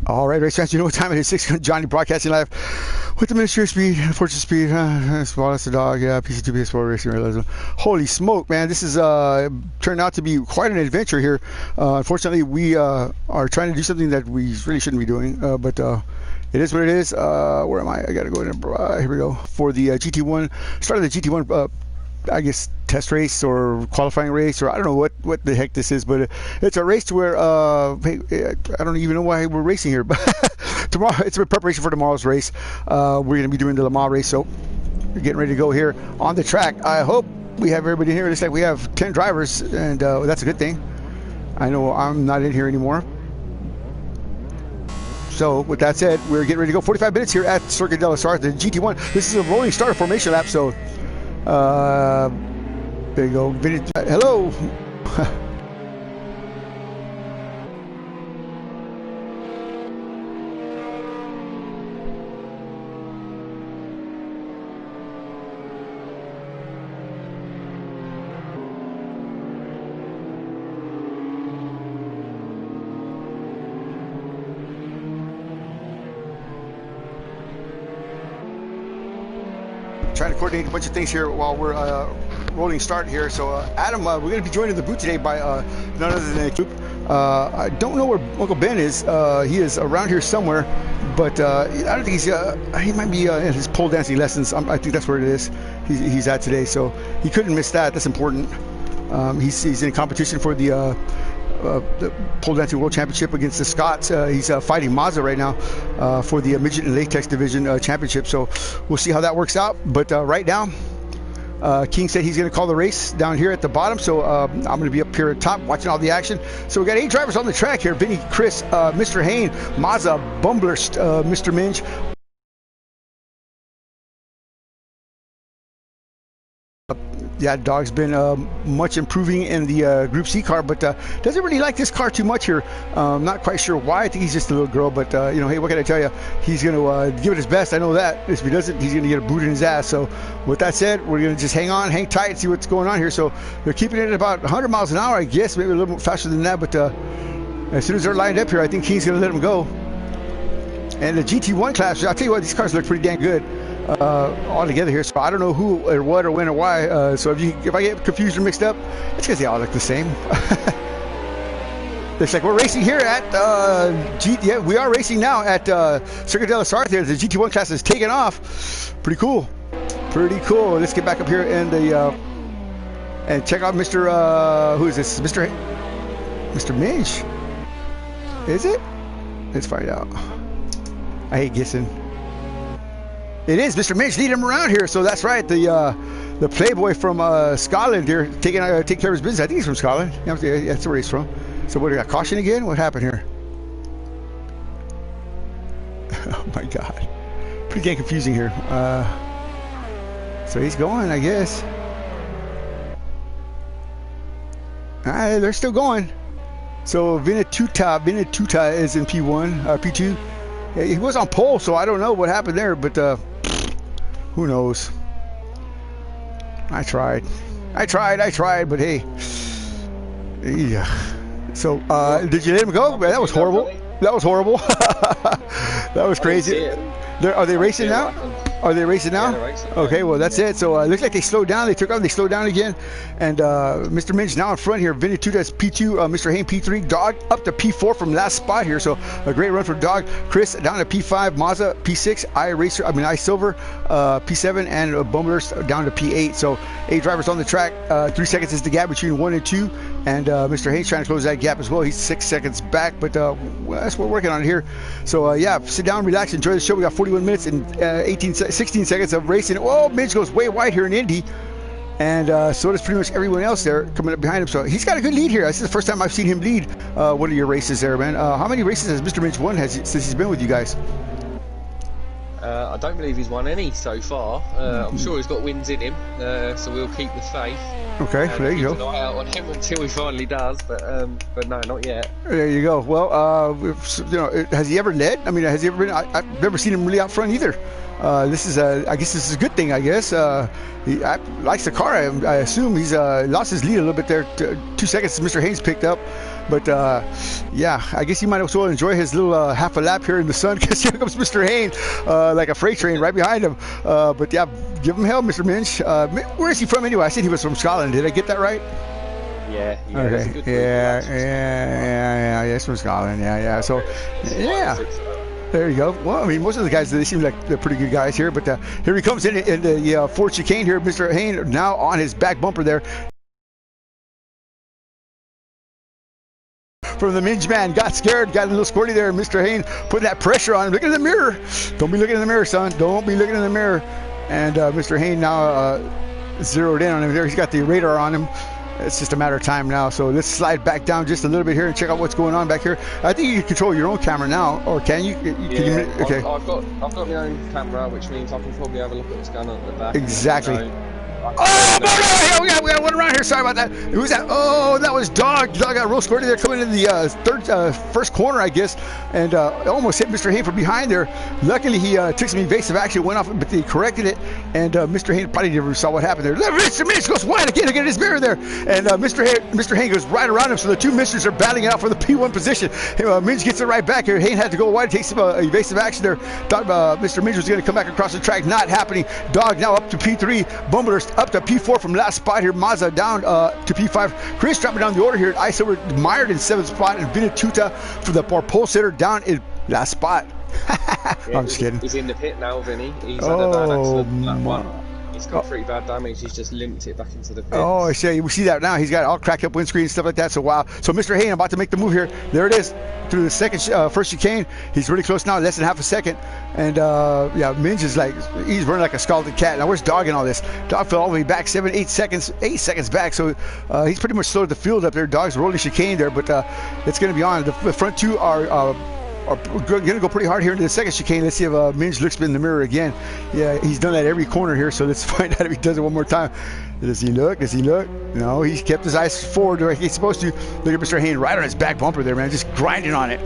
All right, race fans, you know what time it is. 6 Johnny broadcasting live with the Ministry of Speed, Fortune Speed, small as the dog, yeah, Pc2, Ps4, Racing Realism. Holy smoke, man, this is turned out to be quite an adventure here. Unfortunately, we are trying to do something that we really shouldn't be doing, but it is what it is. Where am I? I gotta go in. Here we go. For the Gt-1, start of the Gt-1, I guess, test race or qualifying race, or I don't know what the heck this is, but it's a race to where hey, I don't even know why we're racing here, but tomorrow it's a preparation for tomorrow's race. We're going to be doing the Le Mans race, so we're getting ready to go here on the track. I hope we have everybody in here. It looks like we have 10 drivers, and that's a good thing. I know I'm not in here anymore. So with that said, we're getting ready to go. 45 minutes here at Circuit de la Sarthe, the Gt-1. This is a rolling starter formation lap, so there you go. Hello. Trying to coordinate a bunch of things here while we're rolling start here. So Adam, we're going to be joined in the booth today by none other than a group. I don't know where Uncle Ben is. He is around here somewhere, but I don't think he's he might be in his pole dancing lessons. I think that's where it is. He's at today, so he couldn't miss that. That's important. He's in competition for the pole dancing world championship against the Scots. He's fighting Mazda right now for the midget and latex division championship, so we'll see how that works out. But right now, King said he's going to call the race down here at the bottom, so I'm going to be up here at top watching all the action. So we got 8 drivers on the track here: Vinny, Chris, Mr. Hain, Mazda, Bumblers, Mr. Minge. Yeah, dog's been much improving in the Group C car, but doesn't really like this car too much here. Not quite sure why. I think he's just a little girl, but you know, hey, what can I tell you? He's going to give it his best. I know that. If he doesn't, he's going to get a boot in his ass. So with that said, we're going to just hang on, hang tight, and see what's going on here. So they're keeping it at about 100 miles an hour, I guess, maybe a little bit faster than that. But as soon as they're lined up here, I think King's going to let them go. And the GT1 class, I'll tell you what, these cars look pretty damn good all together here. So I don't know who or what or when or why. So if I get confused or mixed up, it's because they all look the same. Looks like we're racing here at yeah, we are racing now at Circuit de la Sarthe. The GT1 class is taking off. Pretty cool. Pretty cool. Let's get back up here and and check out Mr. Who is this? Mr. Minge. Is it? Let's find out. I hate guessing. It is Mr. Minge leading him around here, so that's right. The playboy from Scotland here, taking care of his business. I think he's from Scotland. Yeah, that's where he's from. So what, do we got caution again? What happened here? Oh my God, pretty dang confusing here. So he's going, I guess. They're still going. So Vinituta is in P1, P2. He was on pole, so I don't know what happened there, but who knows? I tried, but hey. Yeah. So, did you let him go? That was horrible. That was horrible. That was crazy. Are they racing now? Are they racing now? Yeah, they're racing. Okay, well, that's it. So it looks like they slowed down. They took off. They slowed down again. And Mr. Minge now in front here. Vinny Tuda's P2. Mr. Hain P3. Dog up to P4 from last spot here. So a great run for Dog. Chris down to P5. Mazda P6. I Silver P7. And Bumblers down to P8. So 8 drivers on the track. 3 seconds is the gap between 1 and 2. And Mr. Hain's trying to close that gap as well. He's 6 seconds back. But well, that's what we're working on here. So yeah, sit down, relax, enjoy the show. We got 41 minutes and 16 seconds of racing. Oh, Minge goes way wide here in Indy, and so does pretty much everyone else there coming up behind him. So he's got a good lead here. This is the first time I've seen him lead one of your races there, man. How many races has Mr. Minge won since he's been with you guys? I don't believe he's won any so far. I'm sure he's got wins in him, so we'll keep the faith. Okay, there you go. Keep an eye out on him until he finally does, but no, not yet. There you go. Well, you know, has he ever led? I mean, has he ever been? I've never seen him really out front either. This is I guess this is a good thing. I guess he likes the car. I assume he's lost his lead a little bit there. 2 seconds. Mr. Hain's picked up. But yeah, I guess he might as well enjoy his little half a lap here in the sun, because here comes Mr. Hayne, like a freight train right behind him. But yeah, give him hell, Mr. Minch. Where is he from anyway? I said he was from Scotland. Did I get that right? Yeah. Okay. Yeah. He's from Scotland. Yeah. So, yeah. There you go. Well, I mean, most of the guys, they seem like they're pretty good guys here. But here he comes in the Ford chicane here. Mr. Hayne now on his back bumper there. From the Minge man, got scared, got a little squirty there. Mr. Hayne putting that pressure on him. Look in the mirror. Don't be looking in the mirror, son. Don't be looking in the mirror. And Mr. Hayne now zeroed in on him there. He's got the radar on him. It's just a matter of time now. So let's slide back down just a little bit here and check out what's going on back here. I think you can control your own camera now, or can you? Okay. I've got my own camera, which means I can probably have a look at what's going on at the back. Exactly. Oh, no, we got one around here. Sorry about that. Who's that? Oh, that was Dog. Dog got real squirty there coming in the first corner, I guess, and almost hit Mr. Hayne from behind there. Luckily, he took some evasive action, went off, but they corrected it, and Mr. Hayne probably never saw what happened there. Mr. Minch goes wide again to get his mirror there, and Mr. Hayne goes right around him, so the two misters are battling it out for the P1 position. Minch gets it right back here. Hayne had to go wide, take some evasive action there. Thought Mr. Minch was going to come back across the track. Not happening. Dog now up to P3. Bumbler up to P4 from last spot here. Mazda down to P5. Chris dropping down the order here. Ice over mired in 7th spot, and Vinatuta for the pole sitter down in last spot. I'm just kidding. He's in the pit now, Vinny. He's had a bad accident. That one. He's got pretty bad damage. He's just limped it back into the pit. Oh, I see. We see that now. He's got all cracked up windscreen and stuff like that. So wow. So Mr. Hayne about to make the move here. There it is. Through the first chicane. He's really close now, less than half a second. And yeah, Minge is like, he's running like a scalded cat. Now where's Dog in all this? Dog fell all the way back 8 seconds back. So he's pretty much slowed the field up there. Dog's rolling chicane there, but it's going to be on. The front two are going to go pretty hard here into the second chicane. Let's see if Minge looks in the mirror again. Yeah, he's done that every corner here, so let's find out if he does it one more time. Does he look? Does he look? No, he's kept his eyes forward like he's supposed to. Look at Mr. Hayne right on his back bumper there, man, just grinding on it.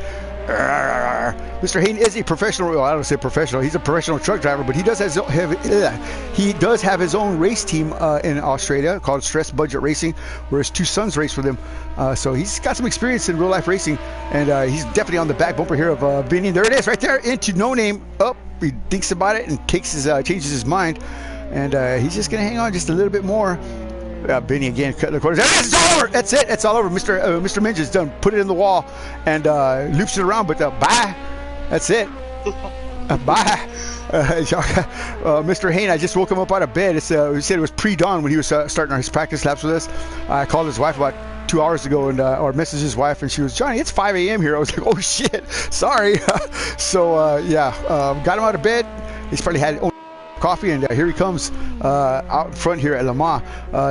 Mr. Hayne is a professional, well, I don't say professional, he's a professional truck driver, but he does have his own race team in Australia called Stress Budget Racing, where his two sons race with him. So he's got some experience in real life racing, and he's definitely on the back bumper here of Vinny. There it is, right there, into No Name. Up, he thinks about it and changes his mind, and he's just gonna hang on just a little bit more. Benny again cutting the corners. It's all over. That's it. It's all over. Mr. Minge is done. Put it in the wall and loops it around. But bye. That's it. Bye. Mr. Hayne, I just woke him up out of bed. He said it was pre-dawn when he was starting his practice laps with us. I called his wife about 2 hours ago and or messaged his wife, and she was, Johnny, it's 5 a.m. here. I was like, oh shit, sorry. So yeah, got him out of bed. He's probably had coffee, and here he comes out front here at Le Mans.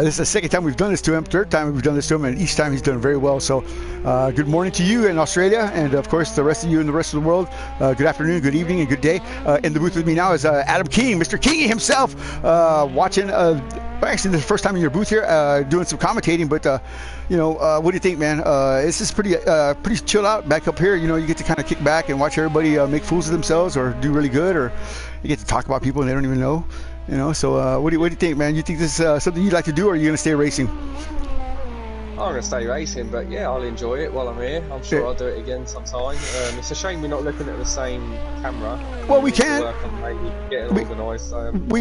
This is the second time we've done this to him, third time we've done this to him, and each time he's done very well. So good morning to you in Australia, and of course the rest of you in the rest of the world. Good afternoon, good evening, and good day. In the booth with me now is Adam King, Mr. King himself, watching actually the first time in your booth here, doing some commentating. But you know, what do you think, man? This is pretty chill out back up here. You know, you get to kind of kick back and watch everybody make fools of themselves or do really good, or you get to talk about people and they don't even know. You know, so what do you think, man? You think this is something you'd like to do, or are you gonna stay racing? I'm going to stay racing, but yeah, I'll enjoy it while I'm here. I'm sure I'll do it again sometime. It's a shame we're not looking at the same camera. Well, we can. Work on maybe getting organised.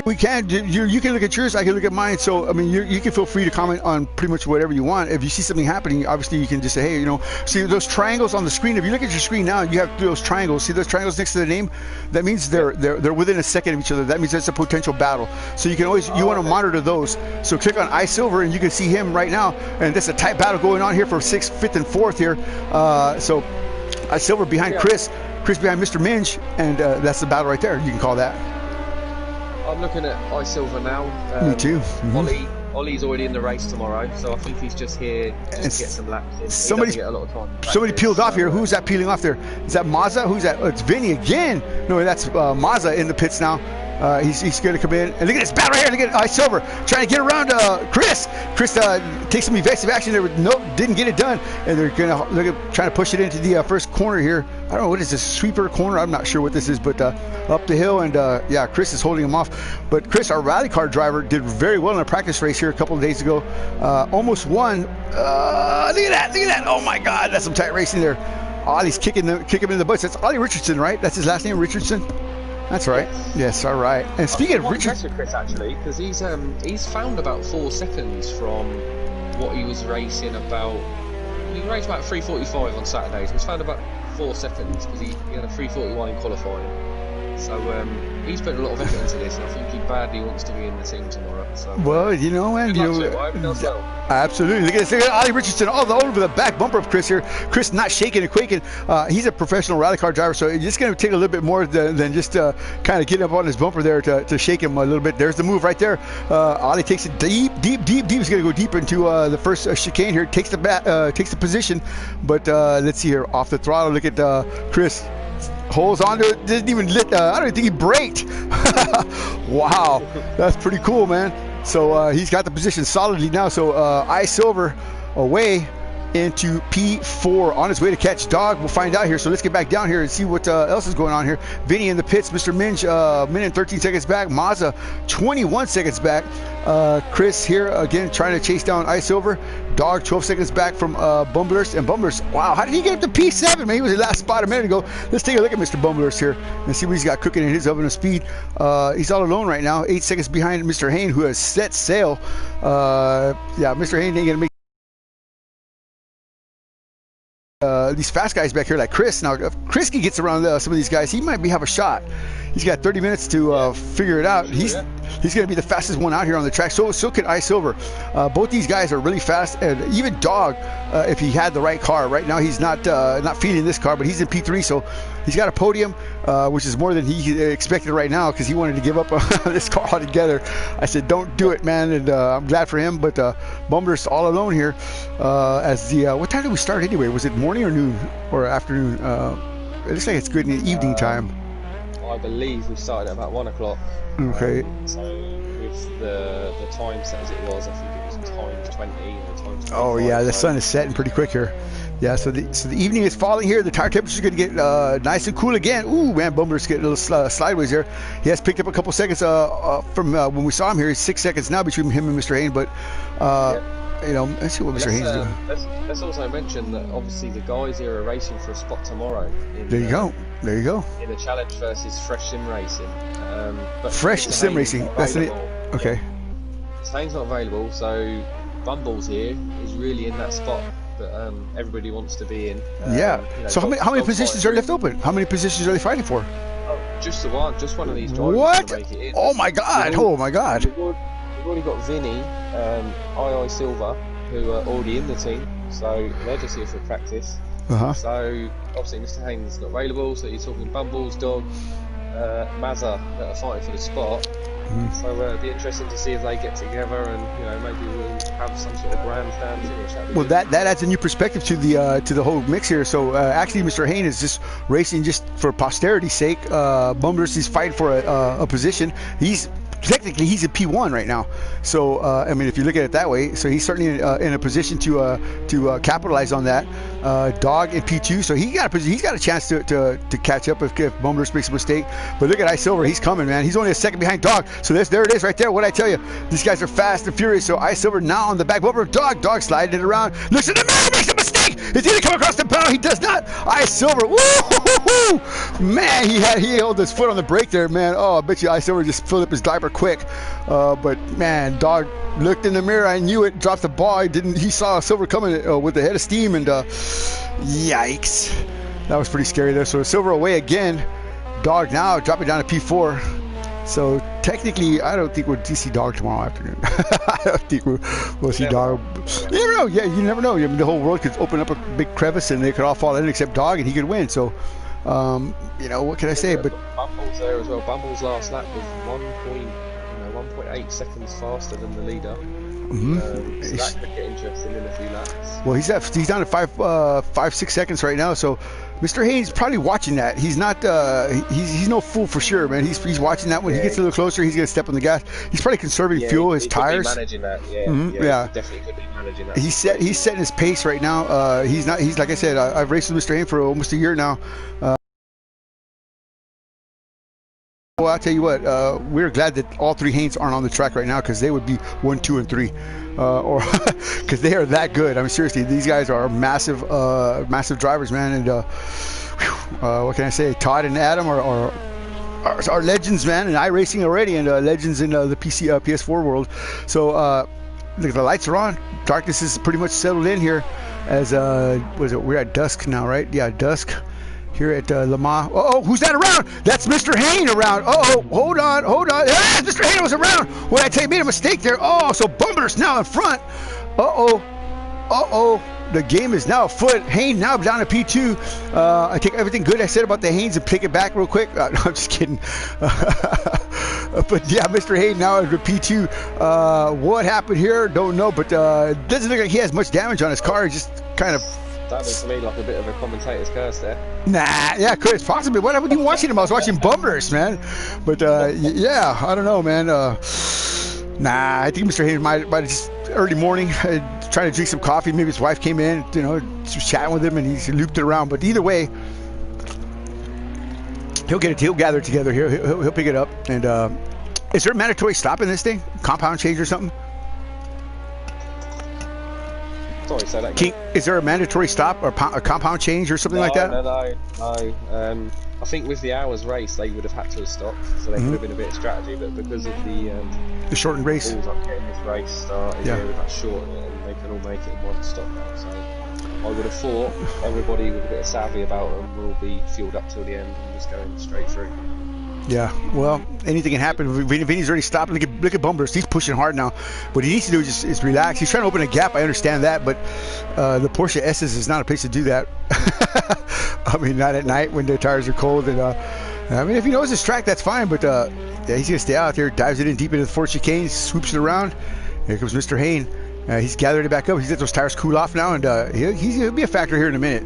We can. You can look at yours, I can look at mine. So, I mean, you can feel free to comment on pretty much whatever you want. If you see something happening, obviously you can just say, hey, you know, see those triangles on the screen. If you look at your screen now, you have those triangles. See those triangles next to the name? That means they're within a second of each other. That means it's a potential battle. So you can always, you want to monitor those. So click on iSilver and you can see him right now. And that's a tight battle going on here for 6th, 5th, and 4th here. So iSilver behind Chris behind Mr. Minge, and that's the battle right there. You can call that. I'm looking at iSilver now. Me too. Mm-hmm. Ollie's already in the race tomorrow, so I think he's just here just to get some laps in. Somebody get a lot of time. Somebody peeled off here. Who's that peeling off there? Is that Mazda? Who's that? Oh, it's Vinny again. No, that's Mazda in the pits now. He's going to come in, and look at this battle right here. Look at iSilver trying to get around Chris. Chris takes some evasive action there, but nope, didn't get it done. And they're going to trying to push it into the first corner here. I don't know what is this, sweeper corner. I'm not sure what this is, but up the hill, and yeah, Chris is holding him off. But Chris, our rally car driver, did very well in a practice race here a couple of days ago. Almost won. Look at that! Look at that! Oh my God, that's some tight racing there. Ollie's kicking him in the butts. That's Ollie Richardson, right? That's his last name, Richardson. That's right. Yes, all right. And speaking of Richardson, Chris, actually, because he's found about 4 seconds from what he was racing about. He raced about 3:45 on Saturdays. He was found about 4 seconds because he had a 3:41 in qualifying. So he's put a lot of effort into this, and I think he badly wants to be in the team tomorrow. So, well, you know, man, absolutely. Look at this, Ollie Richardson all over the back bumper of Chris here. Chris not shaking and quaking. He's a professional rally car driver, so it's just going to take a little bit more than just kind of get up on his bumper there to shake him a little bit. There's the move right there. Ollie takes it deep. He's going to go deep into the first chicane here. Takes the position, but let's see here off the throttle. Look at Chris. Holds onto it, didn't even I don't even think he braked. Wow, that's pretty cool, man. So he's got the position solidly now. So Silver away into P4 on his way to catch Dog. We'll find out here. So let's get back down here and see what else is going on here. Vinny in the pits, Mr. Minge, minute and 13 seconds back. Mazza 21 seconds back. Chris here again trying to chase down Silver. Dog 12 seconds back from Bumblers. And Bumblers, wow, how did he get up to P7, man? He was in last spot a minute ago. Let's take a look at Mr. Bumblers here and see what he's got cooking in his oven of speed. He's all alone right now, 8 seconds behind Mr. Hayne, who has set sail. Yeah, Mr. Hayne ain't gonna make these fast guys back here like Chris. Now, if Chris gets around some of these guys, he might have a shot. He's got 30 minutes to figure it out. He's going to be the fastest one out here on the track. So can Silver. Both these guys are really fast, and even Dog, if he had the right car. Right now, he's not feeding this car, but he's in P3, so he's got a podium, which is more than he expected right now because he wanted to give up on this car altogether. I said, don't do it, man, and I'm glad for him. But Bumblers all alone here. As the what time did we start anyway? Was it morning or noon or afternoon? It looks like it's good in the evening time. I believe we started at about 1 o'clock. Okay. So with the time set as it was, I think it was times 20 or times 25. Oh yeah, the sun is setting pretty quick here. Yeah, so the evening is falling here. The tire temperature is going to get nice and cool again. Ooh, man, Bumblers getting a little sideways there. He has picked up a couple seconds from when we saw him here. He's 6 seconds now between him and Mr. Hayne, but you know, let's see what Mr. Hayne's doing. Let's also mention that obviously the guys here are racing for a spot tomorrow. There you go. There you go. In the challenge versus Fresh Sim Racing. But Fresh Sim Racing. That's it. Okay. Hayne's not available, so Bumbles here is really in that spot that everybody wants to be in. Yeah. You know, so how many positions are left open? How many positions are they fighting for? Just one of these drivers. What? To make it in. Oh my God! Oh my God! We've already got Vinny, Silver, who are already in the team, so they're just here for practice. So obviously Mr. Haynes not available, so you're talking Bumbles, Dog, Mazza that are fighting for the spot. So it'll be interesting to see if they get together, and maybe we'll have some sort of grandstand finish. Well, that adds a new perspective to the whole mix here. So actually, Mr. Hayne is just racing just for posterity's sake. Bumblers is fighting for a position. Technically he's in P1 right now, so I mean, if you look at it that way, so he's certainly in a position to capitalize on that. Dog in P2, so he's got a chance to catch up if Bumblers makes a mistake. But look at Silver, he's coming, man. He's only a second behind Dog, so there it is right there. What I tell you, these guys are fast and furious. So Silver now on the back bumper of Dog. Dog sliding it around, looks at the mirror, makes a mistake. Is he gonna come across the bow? He does not. Silver, woo! Man, he held his foot on the brake there, man. Oh, I bet you Silver just filled up his diaper quick. But man, Dog looked in the mirror. I knew it. Dropped the ball. He saw Silver coming with the head of steam, and yikes, that was pretty scary there. So Silver away again. Dog now dropping down to P4. So technically, I don't think we'll see Dog tomorrow afternoon. I don't think we'll see Dog. You never know. Yeah, you never know. I mean, the whole world could open up a big crevice and they could all fall in except Dog, and he could win. So, what can I say? But Bumbles there as well. Bumbles last lap was 1.8 seconds faster than the leader. So that could get interesting in a few laps. Well, he's down to 5-6 seconds right now. So Mr. Haynes probably watching that. He's not. He's no fool for sure, man. He's watching that. When he gets a little closer, he's gonna step on the gas. He's probably conserving fuel, his tires. Could be managing that. Yeah. He definitely could be managing that. He's setting his pace right now. He's not. He's like I said. I've raced with Mr. Haynes for almost a year now. Well, I'll tell you what, we're glad that all three Haynes aren't on the track right now, because they would be 1, 2, and 3, or because they are that good. I mean, seriously, these guys are massive drivers, man. And what can I say? Todd and Adam are legends, man, in iRacing already, and legends in the Ps4 world. So look, the lights are on. Darkness is pretty much settled in here. As we're at dusk now, right? Yeah, dusk. Here at Le Mans. Oh, who's that around? That's Mr. Hayne around. Oh, hold on. Ah, Mr. Hayne was around. What I tell you, made a mistake there. Oh, so Bummer's now in front. The game is now afoot. Hayne now down to P2. I take everything good I said about the Haynes and take it back real quick. No, I'm just kidding. But yeah, Mr. Hayne now at P2. What happened here? Don't know, but it doesn't look like he has much damage on his car. He just kind of... That looks to me like a bit of a commentator's curse there. Nah, yeah, it's possibly. What happened? You watching him? I was watching Bummers, man. But yeah, I don't know, man. Nah, I think Mr. Haynes might have just early morning trying to drink some coffee. Maybe his wife came in, she was chatting with him, and he looped it around. But either way, he'll gather it together here. He'll pick it up. And is there a mandatory stop in this thing? Compound change or something? Sorry, say that again. Is there a mandatory stop or a compound change or something like that? No. I think with the hours race, they would have had to have stopped, so there could have been a bit of strategy. But because of the shortened race, balls up getting this race started, with that shortened it, and they can all make it in one stop now. So I would have thought everybody with a bit of savvy about them will be fueled up till the end and just going straight through. Yeah, well, anything can happen. Vinny's already stopped. Look at Bumbers. He's pushing hard now. What he needs to do is relax. He's trying to open a gap. I understand that, but the Porsche S's is not a place to do that. I mean, not at night when the tires are cold. And I mean, if he knows his track, that's fine. But yeah, he's gonna stay out there. Dives it in deep into the Ford chicane. Swoops it around. Here comes Mr. Hayne. He's gathered it back up. He's let those tires cool off now, and he'll be a factor here in a minute.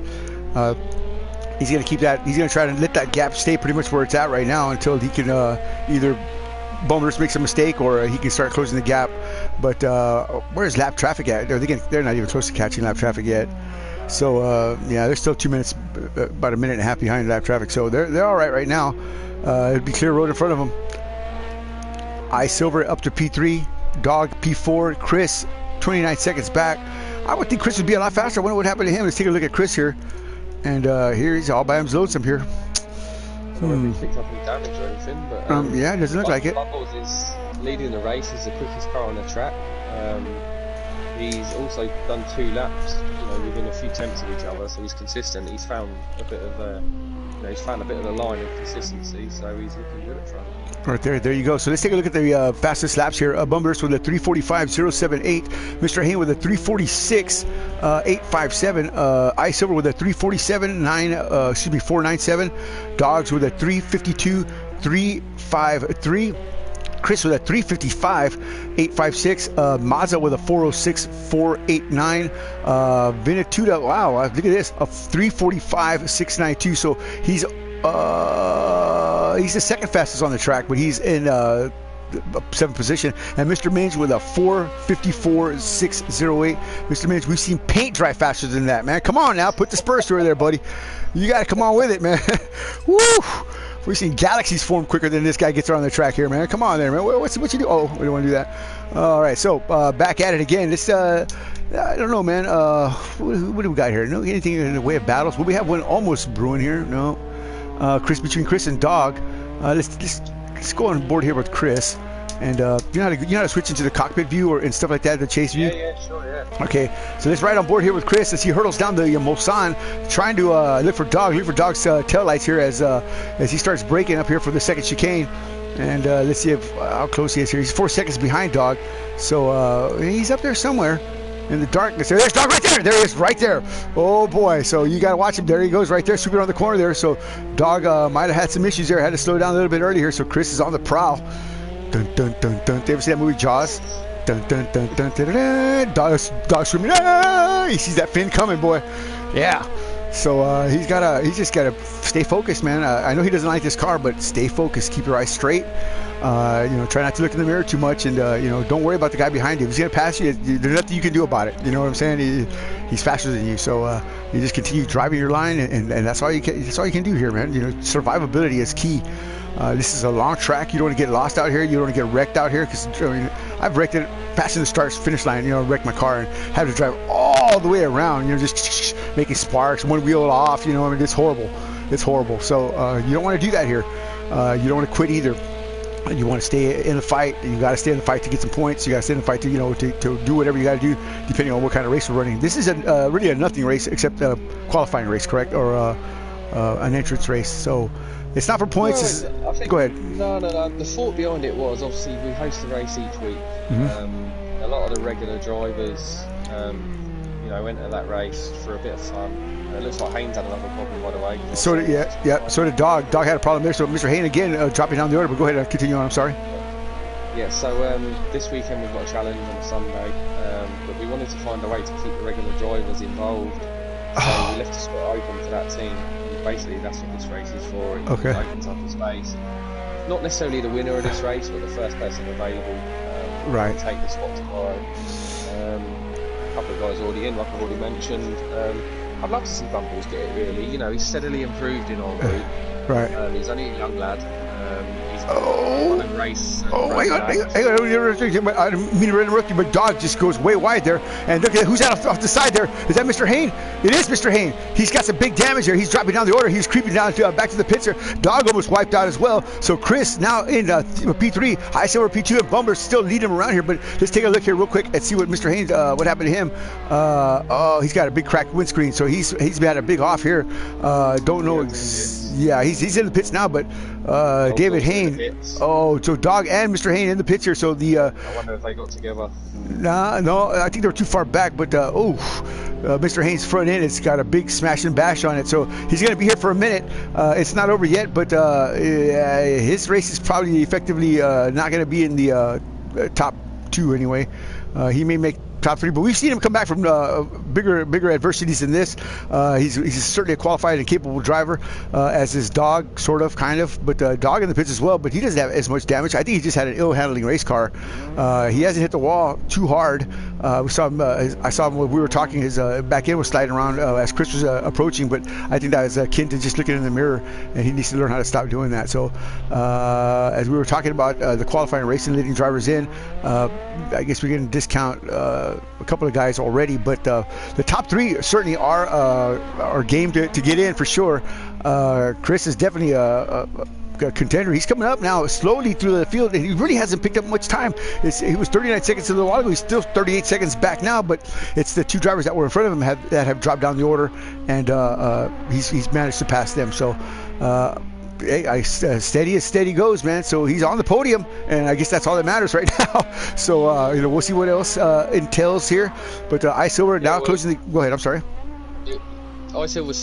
He's going to keep that. He's going to try to let that gap stay pretty much where it's at right now until he can either Bummers makes a mistake or he can start closing the gap. But where's lap traffic at? They're not even close to catching lap traffic yet. So yeah, they're still 2 minutes, about a minute and a half behind lap traffic. So they're all right now. It'll be clear road in front of them. Silver up to P3, Dog P4, Chris 29 seconds back. I would think Chris would be a lot faster. I wonder what happened to him. Let's take a look at Chris here. And here he's all by his lonesome here. So he picked up any damage or anything, but yeah, it doesn't look like it. Bubbles is leading the race. He's the quickest car on the track. He's also done 2 laps, within a few tenths of each other, so he's consistent. He's found a bit of a line of consistency, so he's looking good at front. Right there you go. So let's take a look at the fastest laps here. Bumbers with a 3:45.078. Mr. Hayne with a 3:46.857. Silver with a 497. Dogs with a 3:52.353. Chris with a 3:55.856. Mazda with a 4:06.489. Vinatuda, wow, look at this, a 3:45.692. So he's the second fastest on the track, but he's in 7th position. And Mr. Minge with a 4:54.608. Mr. Minge, we've seen paint dry faster than that, man. Come on now, put the spurs through there, buddy. You got to come on with it, man. Woo! We've seen galaxies form quicker than this guy gets around the track here, man. Come on there, man. What you do? Oh, we don't want to do that. All right, so back at it again. This I don't know, man. What do we got here? No, anything in the way of battles? Well, we have one almost brewing here. No. Between Chris and Dog. Let's go on board here with Chris. And you know how to switch into the cockpit view and stuff like that, the chase view? Yeah, sure, yeah. Okay, so let's ride on board here with Chris as he hurdles down the Mulsanne, trying to look for Dog's tail lights here as he starts braking up here for the second chicane. And let's see how close he is here. He's 4 seconds behind Dog, so he's up there somewhere in the darkness. There's Dog right there. There he is, right there. Oh boy! So you gotta watch him. There he goes, right there, swooping around the corner there. So Dog might have had some issues there. Had to slow down a little bit earlier. So Chris is on the prowl. Dun dun dun dun. Did you ever see that movie Jaws? Dun dun dun dun dun dun. Dog swimming. Ah! He sees that fin coming, boy. Yeah. So he's just gotta stay focused, man. I know he doesn't like this car, but stay focused. Keep your eyes straight. Try not to look in the mirror too much, and don't worry about the guy behind you. If he's gonna pass you, there's nothing you can do about it. You know what I'm saying? He's faster than you, so you just continue driving your line, and that's all you can. That's all you can do here, man. Survivability is key. This is a long track. You don't want to get lost out here. You don't want to get wrecked out here, because I've wrecked it passing the start finish line. Wrecked my car and had to drive all the way around. Just making sparks, one wheel off. It's horrible. It's horrible. So you don't want to do that here. You don't want to quit either. You want to stay in the fight. You got to stay in the fight to get some points. You got to stay in the fight to do whatever you got to do, depending on what kind of race we're running. This is really a nothing race, except a qualifying race, correct, or an entrance race. So it's not for points. Go ahead. No. The thought behind it was, obviously we host a race each week. A lot of the regular drivers, enter that race for a bit of fun. It looks like Haynes had another problem, by the way. So did Dog. Dog had a problem there. So Mr. Haynes again dropping down the order. But go ahead and continue on. I'm sorry. Yeah. So this weekend we've got a challenge on a Sunday, but we wanted to find a way to keep the regular drivers involved. So we left a spot open for that team. And basically, that's what this race is for. It opens up a space. Not necessarily the winner of this race, but the first person available. Right. Take the spot tomorrow. A couple of guys already in, like I've already mentioned. I'd love to see Bumbles get it, really. He's steadily improved in our group. Right. He's only a young lad. He's won a race. Hang on. I didn't mean to interrupt you, but Dog just goes way wide there. And look at who's out off the side there. Is that Mr. Haynes? It is Mr. Haynes. He's got some big damage there. He's dropping down the order. He's creeping down back to the pits there. Dog almost wiped out as well. So Chris now in P3, High Silver P2, and Bumber still lead him around here. But let's take a look here real quick and see what Mr. Haynes, what happened to him. He's got a big cracked windscreen, so he's had a big off here. Don't know. Yeah, he's in the pits now, but David Haynes. So Dog and Mr. Haynes in the pits here. So I wonder if they got together. No, I think they were too far back. But Mr. Haynes' front end, it's got a big smash and bash on it. So he's going to be here for a minute. It's not over yet, but his race is probably effectively not going to be in the top 2 anyway. He may make top 3, but we've seen him come back from bigger adversities than this. He's certainly a qualified and capable driver, as is Dog, sort of, kind of, but Dog in the pits as well, but he doesn't have as much damage. I think he just had an ill-handling race car. He hasn't hit the wall too hard. I saw him when we were talking, his back end was sliding around as Chris was approaching, but I think that was akin to just looking in the mirror, and he needs to learn how to stop doing that. So as we were talking about the qualifying race and leading drivers in, I guess we're going to discount a couple of guys already, but the top 3 certainly are game to get in for sure. Chris is definitely a contender. He's coming up now slowly through the field, and he really hasn't picked up much time. He was 39 seconds a little while ago. He's still 38 seconds back now, but it's the 2 drivers that were in front of him that have dropped down the order, and he's managed to pass them. So steady as steady goes, man. So he's on the podium, and I guess that's all that matters right now. So we'll see what else entails here. But iSilver now closing the. Go ahead. I'm sorry. iSilver was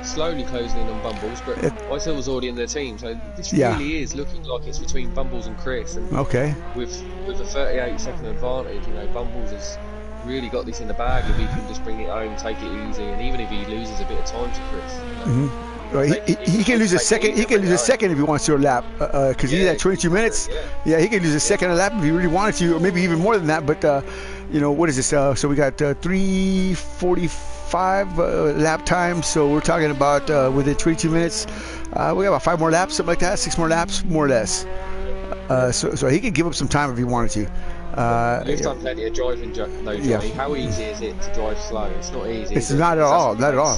slowly closing in on Bumbles, but iSilver was already in their team. So this really is looking like it's between Bumbles and Chris. And with a 38-second advantage, Bumbles has really got this in the bag. If he can just bring it home, take it easy, and even if he loses a bit of time to Chris. He can lose a second. He can lose a second if he wants to a lap, because he's at 22 minutes. Yeah, he can lose a second a lap if he really wanted to, or maybe even more than that. But what is this? So we got 3:45 lap time. So we're talking about within 22 minutes. We got about 5 more laps, something like that. 6 more laps, more or less. So he could give up some time if he wanted to. You've done plenty of driving, though, Johnny. How easy is it to drive slow? It's not easy. It's not at all. Not at all.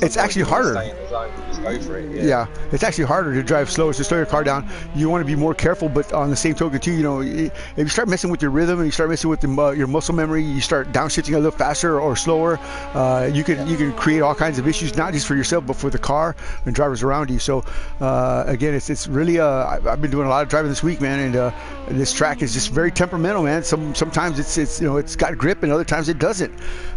It's actually harder. Just go for it. Yeah, it's actually harder to drive slow, to slow your car down. You want to be more careful, but on the same token too, if you start messing with your rhythm and you start messing with your muscle memory, you start downshifting a little faster or slower. You can create all kinds of issues, not just for yourself, but for the car and drivers around you. So again, it's really I've been doing a lot of driving this week, man, and this track is just very temperamental. temperamental, man. Sometimes it's you know, it's got grip, and other times it doesn't.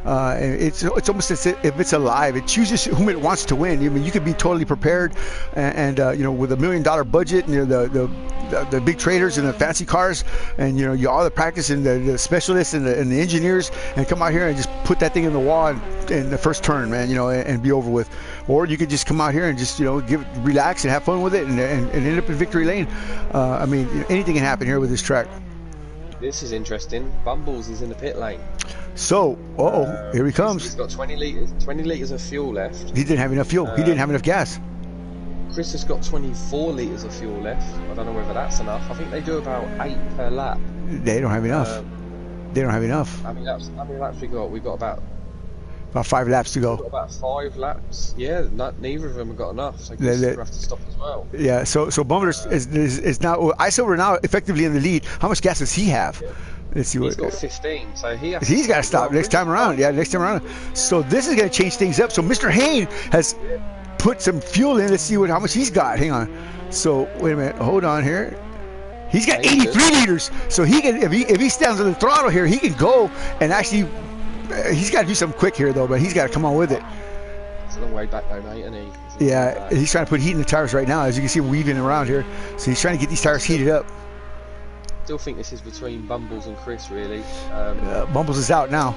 It's almost as if it's alive. It chooses whom it wants to win. I mean, you could be totally prepared, and you know, with $1 million budget, and you know, the big traders and the fancy cars, and you know, you all the practice and the specialists and the engineers, and come out here and just put that thing in the wall in the first turn, man, you know, and be over with. Or you could just come out here and just, you know, relax and have fun with it, and end up in victory lane. I mean, you know, anything can happen here with this track. This is interesting. Bumbles is in the pit lane. So, here he comes. He's got 20 litres of fuel left. He didn't have enough fuel. He didn't have enough gas. Chris has got 24 litres of fuel left. I don't know whether that's enough. I think they do about 8 per lap. They don't have enough. They don't have enough. How many laps we got? We got about 5 laps to go. We've got about 5 laps. Yeah, neither of them have got enough. So Chris will have to stop as well. Yeah. So Bumblers is now Silver now effectively in the lead. How much gas does he have? Yeah. Let's see what he's got 15, so he's got to stop next time around. Yeah, next time around. So this is going to change things up. So Mr. Hayne has put some fuel in. Let's see how much he's got. Hang on. So wait a minute. Hold on here. He's got 83 liters. So he can, if he stands on the throttle here, he can go and actually. He's got to do something quick here though, but he's got to come on with it. It's a long way back though, mate, isn't he? Yeah, he's trying to put heat in the tires right now. As you can see, weaving around here. So he's trying to get these tires heated up. Still think this is between Bumbles and Chris, really. Bumbles is out now.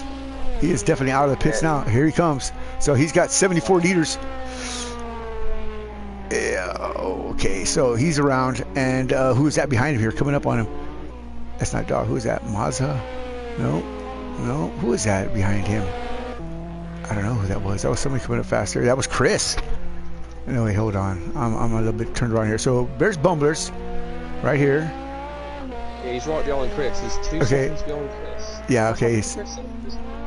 He is definitely out of the pits now. Here he comes. So he's got 74 liters. Yeah, okay, so he's around. And who is that behind him here, coming up on him? That's not Dog. Who is that? Mazda? No. Who is that behind him? I don't know who that was. That was somebody coming up faster. That was Chris. No, wait, hold on. I'm a little bit turned around here. So there's Bumblers right here. Yeah, he's right behind Chris. He's 2 seconds behind Chris. Yeah, okay.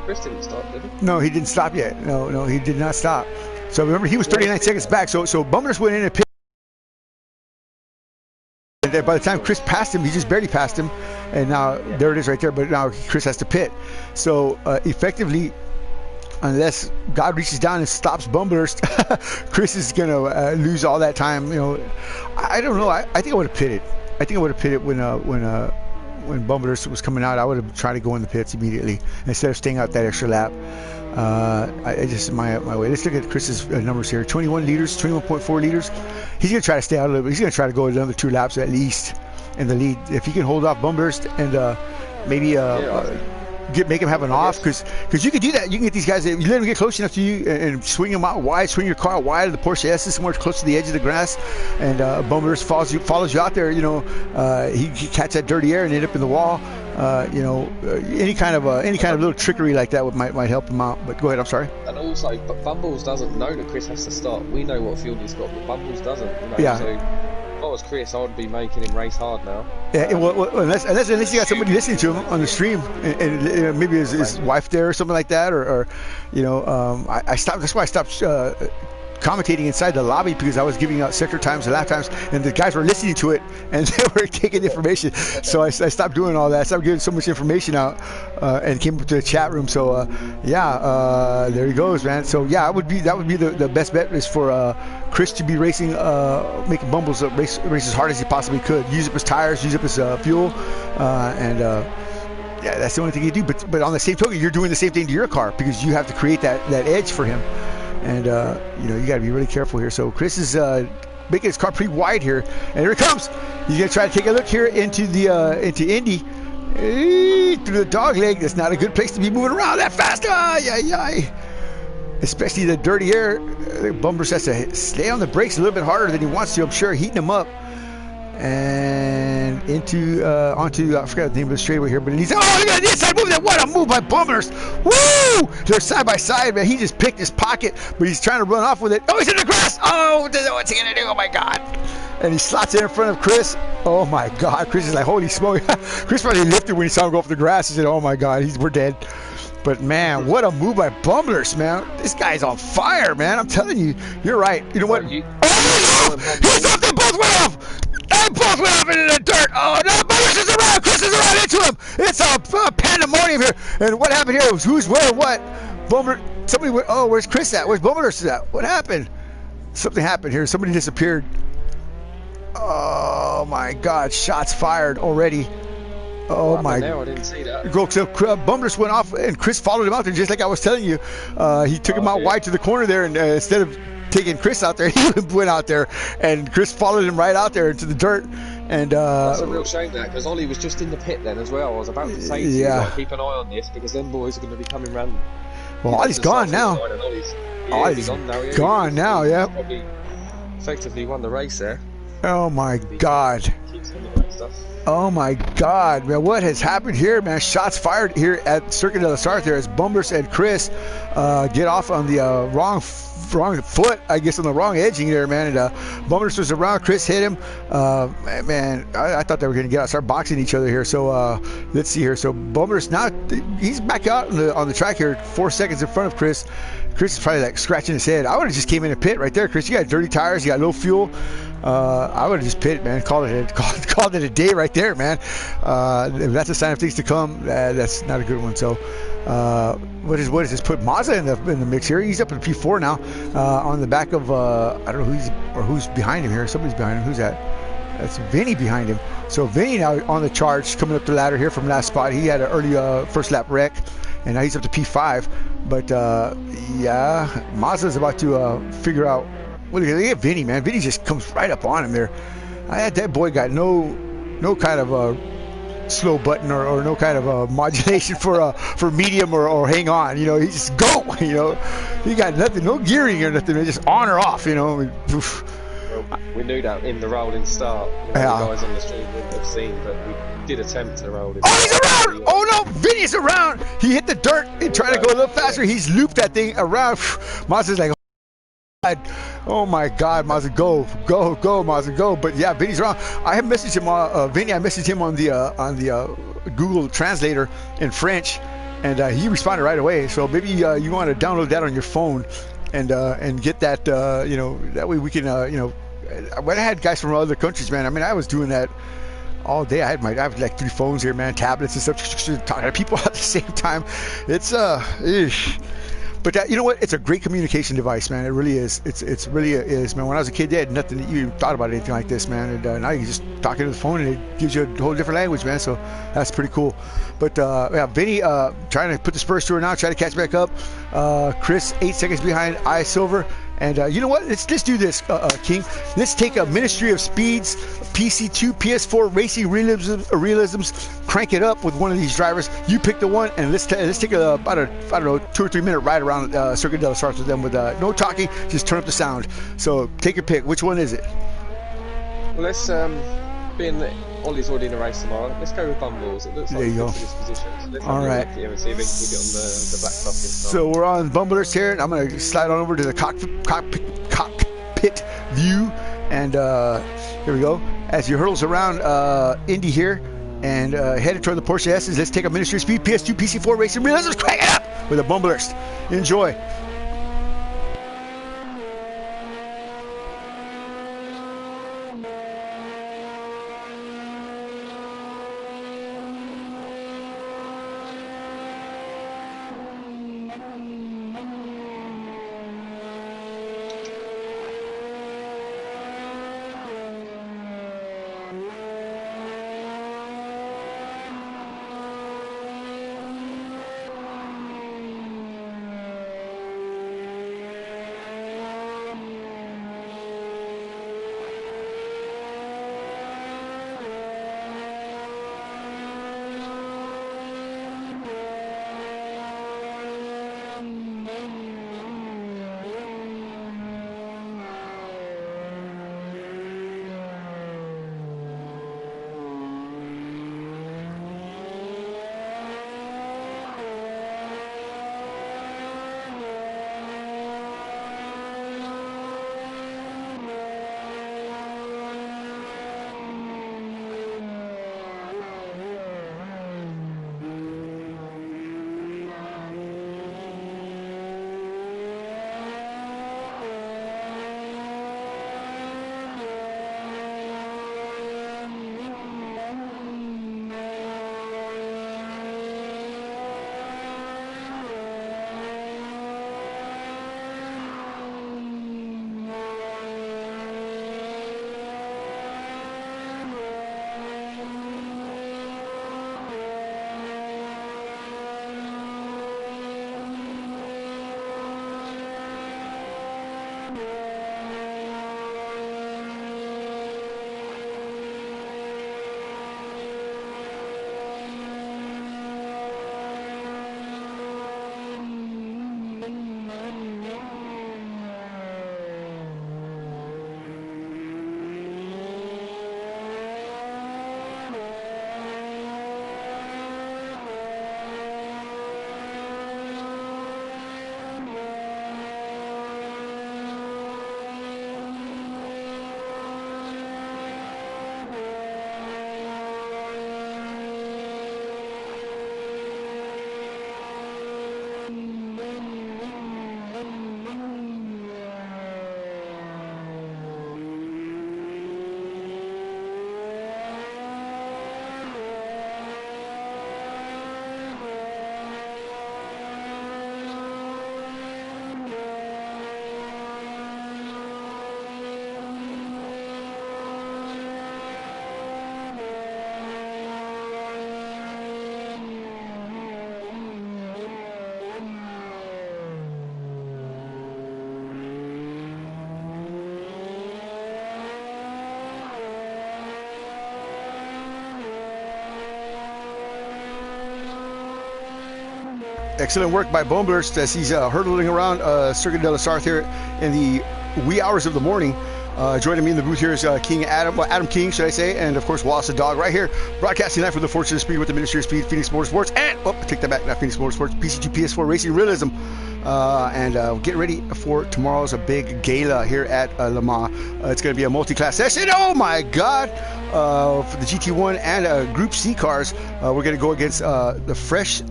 Chris didn't stop, did he? No, he didn't stop yet. No, he did not stop. So remember, he was 39 seconds back. So Bumblers went in and pit. And then by the time Chris passed him, he just barely passed him. And now, there it is right there. But now Chris has to pit. So effectively, unless God reaches down and stops Bumblers, Chris is going to lose all that time. You know, I don't know. I think I would have pitted. I think I would have pitted when Bumblers was coming out. I would have tried to go in the pits immediately instead of staying out that extra lap. I just my way. Let's look at Chris's numbers here. 21 liters, 21.4 liters. He's going to try to stay out a little bit. He's going to try to go another 2 laps at least in the lead. If he can hold off Bumblers and maybe make him have an off, because you can do that. You can get these guys, you let them get close enough to you and swing them out wide, swing your car wide of the Porsche S somewhere close to the edge of the grass, and Bumblers follows you out there. You know, he catch that dirty air and end up in the wall. You know, any kind of little trickery like that might help him out. But go ahead, I'm sorry. And also, but Bumbles doesn't know that Chris has to start. We know what fuel he's got, but Bumbles doesn't. You know? Yeah. So if I was Chris, I would be making him race hard now. Yeah, well, unless you got somebody listening to him on the stream, and maybe his wife there or something like that, or you know, I stopped. That's why I stopped commentating inside the lobby, because I was giving out sector times and lap times, and the guys were listening to it and they were taking information. So I stopped doing all that. I stopped giving so much information out and came up to the chat room. So there he goes, man. So yeah, that would be the best bet, is for Chris to be racing, making Bumbles race as hard as he possibly could. Use up his tires, use up his fuel, and yeah, that's the only thing you do. But on the same token, you're doing the same thing to your car, because you have to create that edge for him. And you know, you got to be really careful here. So Chris is making his car pretty wide here, and here it comes. He's gonna try to take a look here into Indy, through the dog leg. That's not a good place to be moving around that fast. Especially the dirty air. Bumblers has to stay on the brakes a little bit harder than he wants to, I'm sure, heating them up. And onto I forgot the name of the straightaway here, but he's look at the inside move. That what a move by Bumblers! Woo! They're side by side, man. He just picked his pocket, but he's trying to run off with it. Oh, he's in the grass! Oh, what's he gonna do? Oh my God! And he slots it in front of Chris. Oh my God! Chris is like, holy smoke! Chris probably lifted when he saw him go off the grass. He said, oh my God, we're dead. But man, what a move by Bumblers, man! This guy's on fire, man. I'm telling you, you're right. You know what? He's off! They both went off! They both went off into the dirt. Oh no, Bumblers is around. Chris is around into him. It's a pandemonium here. And what happened here was who's where what? Somebody went, oh, where's Chris at? Where's Bumblers at? What happened? Something happened here. Somebody disappeared. Oh my God, shots fired already. Oh my! There, I didn't see that. So Bumblers went off, and Chris followed him out there, just like I was telling you. He took him out wide to the corner there, and instead of taking Chris out there, he went out there, and Chris followed him right out there into the dirt. And that's a real shame, that, because Ollie was just in the pit then as well. I was about to say to you, like, keep an eye on this, because them boys are going to be coming round. Well, Ollie's gone now. Ollie's gone now, yeah. Probably effectively won the race there. Oh my God. Oh my God, man, what has happened here, man? Shots fired here at Circuit de la Sarthe there as Bumbers and Chris get off on the wrong foot, I guess, on the wrong edging there, man. And Bumbers was around, Chris hit him. Man, I thought they were going to start boxing each other here. So let's see here. So Bumbers now, he's back out on the track here, 4 seconds in front of Chris. Chris is probably like scratching his head. I would have just came in a pit right there, Chris. You got dirty tires, you got low fuel. I would have just pit, man. Called it a day right there, man. If that's a sign of things to come, that's not a good one. So, what is this? Put Mazda in the mix here. He's up in P4 now, on the back of I don't know who's behind him here. Somebody's behind him. Who's that? That's Vinny behind him. So Vinny now on the charge, coming up the ladder here from last spot. He had an early first lap wreck, and now he's up to P5. But yeah, Mazda's about to figure out. Look at Vinny, man. Vinny just comes right up on him there. That boy got no kind of slow button or no kind of modulation for medium or hang on. You know, he just go. You know, he got nothing, no gearing or nothing. Just on or off. You know. Well, we knew that in the rolling start. You know, the guys on the street wouldn't have seen, but we did attempt to roll it. Oh, he's around! Oh no, Vinny's around. He hit the dirt and tried to go a little faster. He's looped that thing around. Mazda's like, oh my God, Mazda, go, Mazda, go. But yeah, Vinny's around. I have messaged him on Vinny. I messaged him on the Google Translator in French, and he responded right away. So maybe you want to download that on your phone and get that. You know, that way we can. You know, when I had guys from other countries, man. I mean, I was doing that all day. I had like 3 phones here, man, tablets and stuff, talking to people at the same time. It's But you know what? It's a great communication device, man. It really is. It's really is, man. When I was a kid, they had nothing. You thought about anything like this, man. And now you can just talk into the phone, and it gives you a whole different language, man. So that's pretty cool. But yeah, Vinny trying to put the spurs to her now, trying to catch back up. Chris 8 seconds behind I Silver. And you know what? Let's do this, King. Let's take a Ministry of Speeds, Pc2, Ps4 Racing Realisms, crank it up with one of these drivers. You pick the one, and let's take about a, I don't know, 2 or 3 minute ride around Circuit de la Sarthe with them with no talking, just turn up the sound. So take your pick. Which one is it? Well, let's being that Ollie's already in a race tomorrow, let's go with Bumbles. It looks like he's in this position. So let's all right. Here and see if we can get on the black top. So we're on Bumblers here, and I'm going to slide on over to the cockpit view, and here we go. As he hurtles around Indy here, and headed toward the Porsche S's, let's take a Ministry of Speed, PS2, PC4 Racing Realism, crank it up with the Bumblers. Enjoy. Excellent work by Bumblers as he's hurtling around Circuit de la Sarthe here in the wee hours of the morning. Joining me in the booth here is King Adam, Adam King, should I say, and of course Wallace the Dog right here, broadcasting live from the Fortune of Speed with the Ministry of Speed, Phoenix Motorsports, and take that back, not Phoenix Motorsports, Pc2, Ps4 Racing Realism, and get ready for tomorrow's a big gala here at Le Mans. It's going to be a multi-class session. Oh my God! For the Gt-1 and Group C cars, we're going to go against the Fresh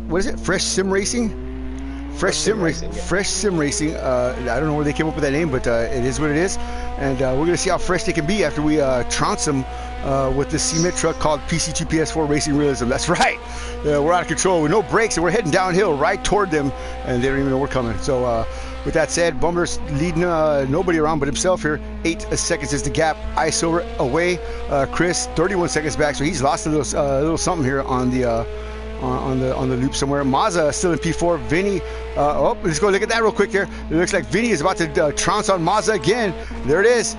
Sim Racing. Fresh Sim Racing. I don't know where they came up with that name, but it is what it is. And we're going to see how fresh they can be after we trounce them with this cement truck called Pc2 Ps4 Racing Realism. That's right. We're out of control with no brakes, and we're heading downhill right toward them, and they don't even know we're coming. So with that said, Bummer's leading nobody around but himself here. 8 seconds is the gap. Ice over away. Chris 31 seconds back, so he's lost a little something here on the on the loop somewhere. Mazda still in P4. Vinny, let's go look at that real quick here. It looks like Vinny is about to trounce on Mazda again. There it is.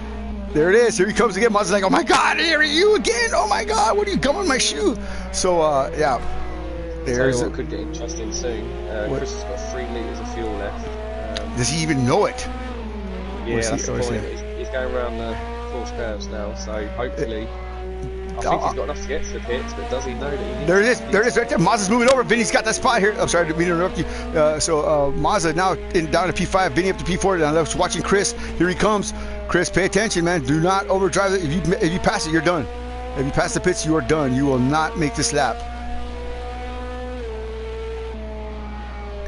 There it is. Here he comes again. Mazda's like, oh my God, here are you again. Oh my God, what are you gum on my shoe? So, yeah. There's what could get interesting soon. Chris has got 3 litres of fuel left. Does he even know it? Yeah, that's the point. He's going around the course curves now, so hopefully... I think he's got enough to get to the pits, but does he know that he needs... There it is right there. Mazda's moving over. Vinny's got that spot here. I'm sorry, I didn't mean to interrupt you. So Mazda now down to P5, Vinny up to P4. And I was watching Chris. Here he comes. Chris, pay attention, man. Do not overdrive it. If you pass it, you're done. If you pass the pits, you are done. You will not make this lap.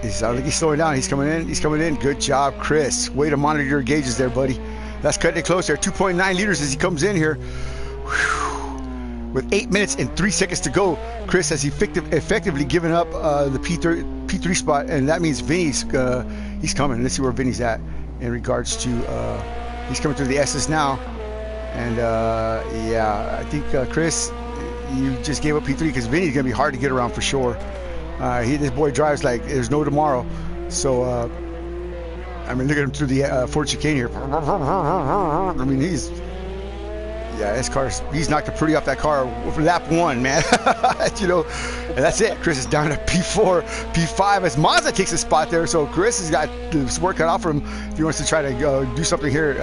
He's I think he's slowing down. He's coming in. He's coming in. Good job, Chris. Way to monitor your gauges there, buddy. That's cutting it close there. 2.9 liters as he comes in here. Whew. With 8 minutes and 3 seconds to go, Chris has effectively given up the P3 spot, and that means Vinny's he's coming. Let's see where Vinny's at in regards to he's coming through the S's now, and yeah, I think Chris, you just gave up P3 because Vinny's gonna be hard to get around for sure. This boy drives like there's no tomorrow. So I mean, look at him through the Ford chicane here. I mean, his car's, he's knocked it pretty off that car for lap 1, man. You know, and that's it. Chris is down to P4, P5 as Mazda takes a spot there. So Chris has got his work cut out for him if he wants to try to do something here.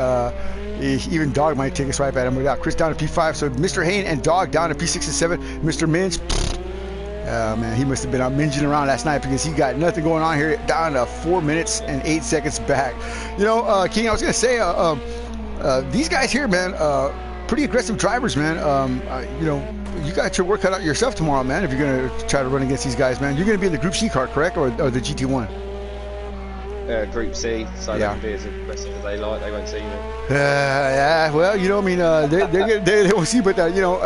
Even Dog might take a swipe at him. But yeah, Chris down to P5. So Mr. Hayne and Dog down to P6 and 7. Mr. Minge, man, he must have been out minging around last night because he got nothing going on here. Down to 4 minutes and 8 seconds back. You know, King, I was going to say, these guys here, man, pretty aggressive drivers, man. You know, you got your work cut out yourself tomorrow, man. If you're going to try to run against these guys, man, you're going to be in the Group C car, correct, or the Gt-1? Group C, so yeah. They can be as aggressive as they like. They won't see me. Yeah, well, you know, I mean, they won't see, but you know,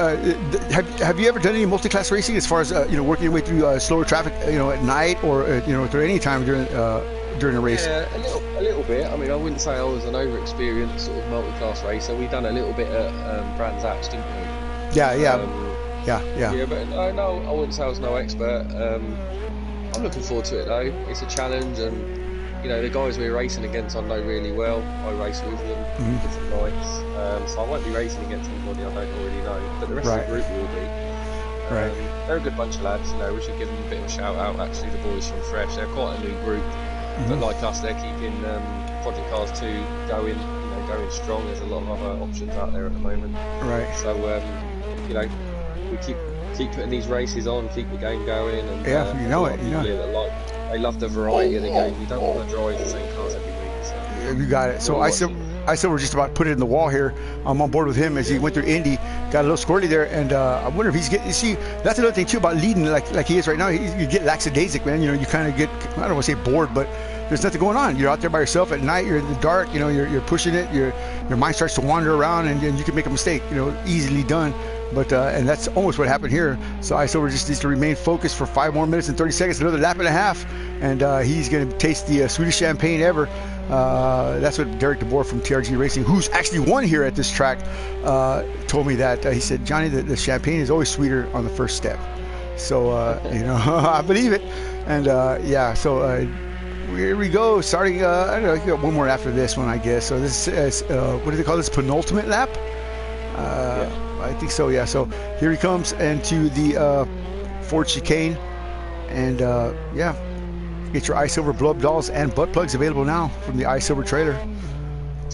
have you ever done any multi-class racing as far as you know, working your way through slower traffic, you know, at night or you know, through any time during a race? Yeah, a little bit. I mean, I wouldn't say I was an over-experienced sort of multi-class racer. We done a little bit at Brands Hatch, didn't we? Yeah. Yeah, but no, I wouldn't say I was no expert. I'm looking forward to it though. It's a challenge, and you know, the guys we're racing against I know really well. I race with them different nights, so I won't be racing against anybody I don't already know. But the rest of the group will be. They're a good bunch of lads. You know, we should give them a bit of a shout out. Actually, the boys from Fresh, they're quite a new group. But like us, they're keeping Project Cars 2 going, you know, going strong. There's a lot of other options out there at the moment. Right. So, you know, we keep putting these races on, keep the game going. And, yeah, you know it. You know it. They love the variety of the game. You don't want to drive the same cars every week. So. You got it. So I still were just about to put it in the wall here. I'm on board with him as he went through Indy. Got a little squirty there, and I wonder if he's getting. You see, that's another thing too about leading like he is right now. You get lackadaisic, man. You know, you kind of get, I don't want to say bored, but there's nothing going on. You're out there by yourself at night. You're in the dark. You know, you're pushing it. Your mind starts to wander around, and you can make a mistake. You know, easily done. But and that's almost what happened here. So Isilver just needs to remain focused for 5 more minutes and 30 seconds, another lap and a half, and he's going to taste the sweetest champagne ever. That's what Derek DeBoer from TRG Racing, who's actually won here at this track, told me that. He said, Johnny, the champagne is always sweeter on the first step. So, you know, I believe it. And yeah, so here we go. Starting, I don't know, you got one more after this one, I guess. So this is, what do they call this, penultimate lap? Yeah. I think so, yeah. So here he comes into the Ford chicane, and yeah, Get your iSilver blow up dolls and butt plugs available now from the iSilver trailer.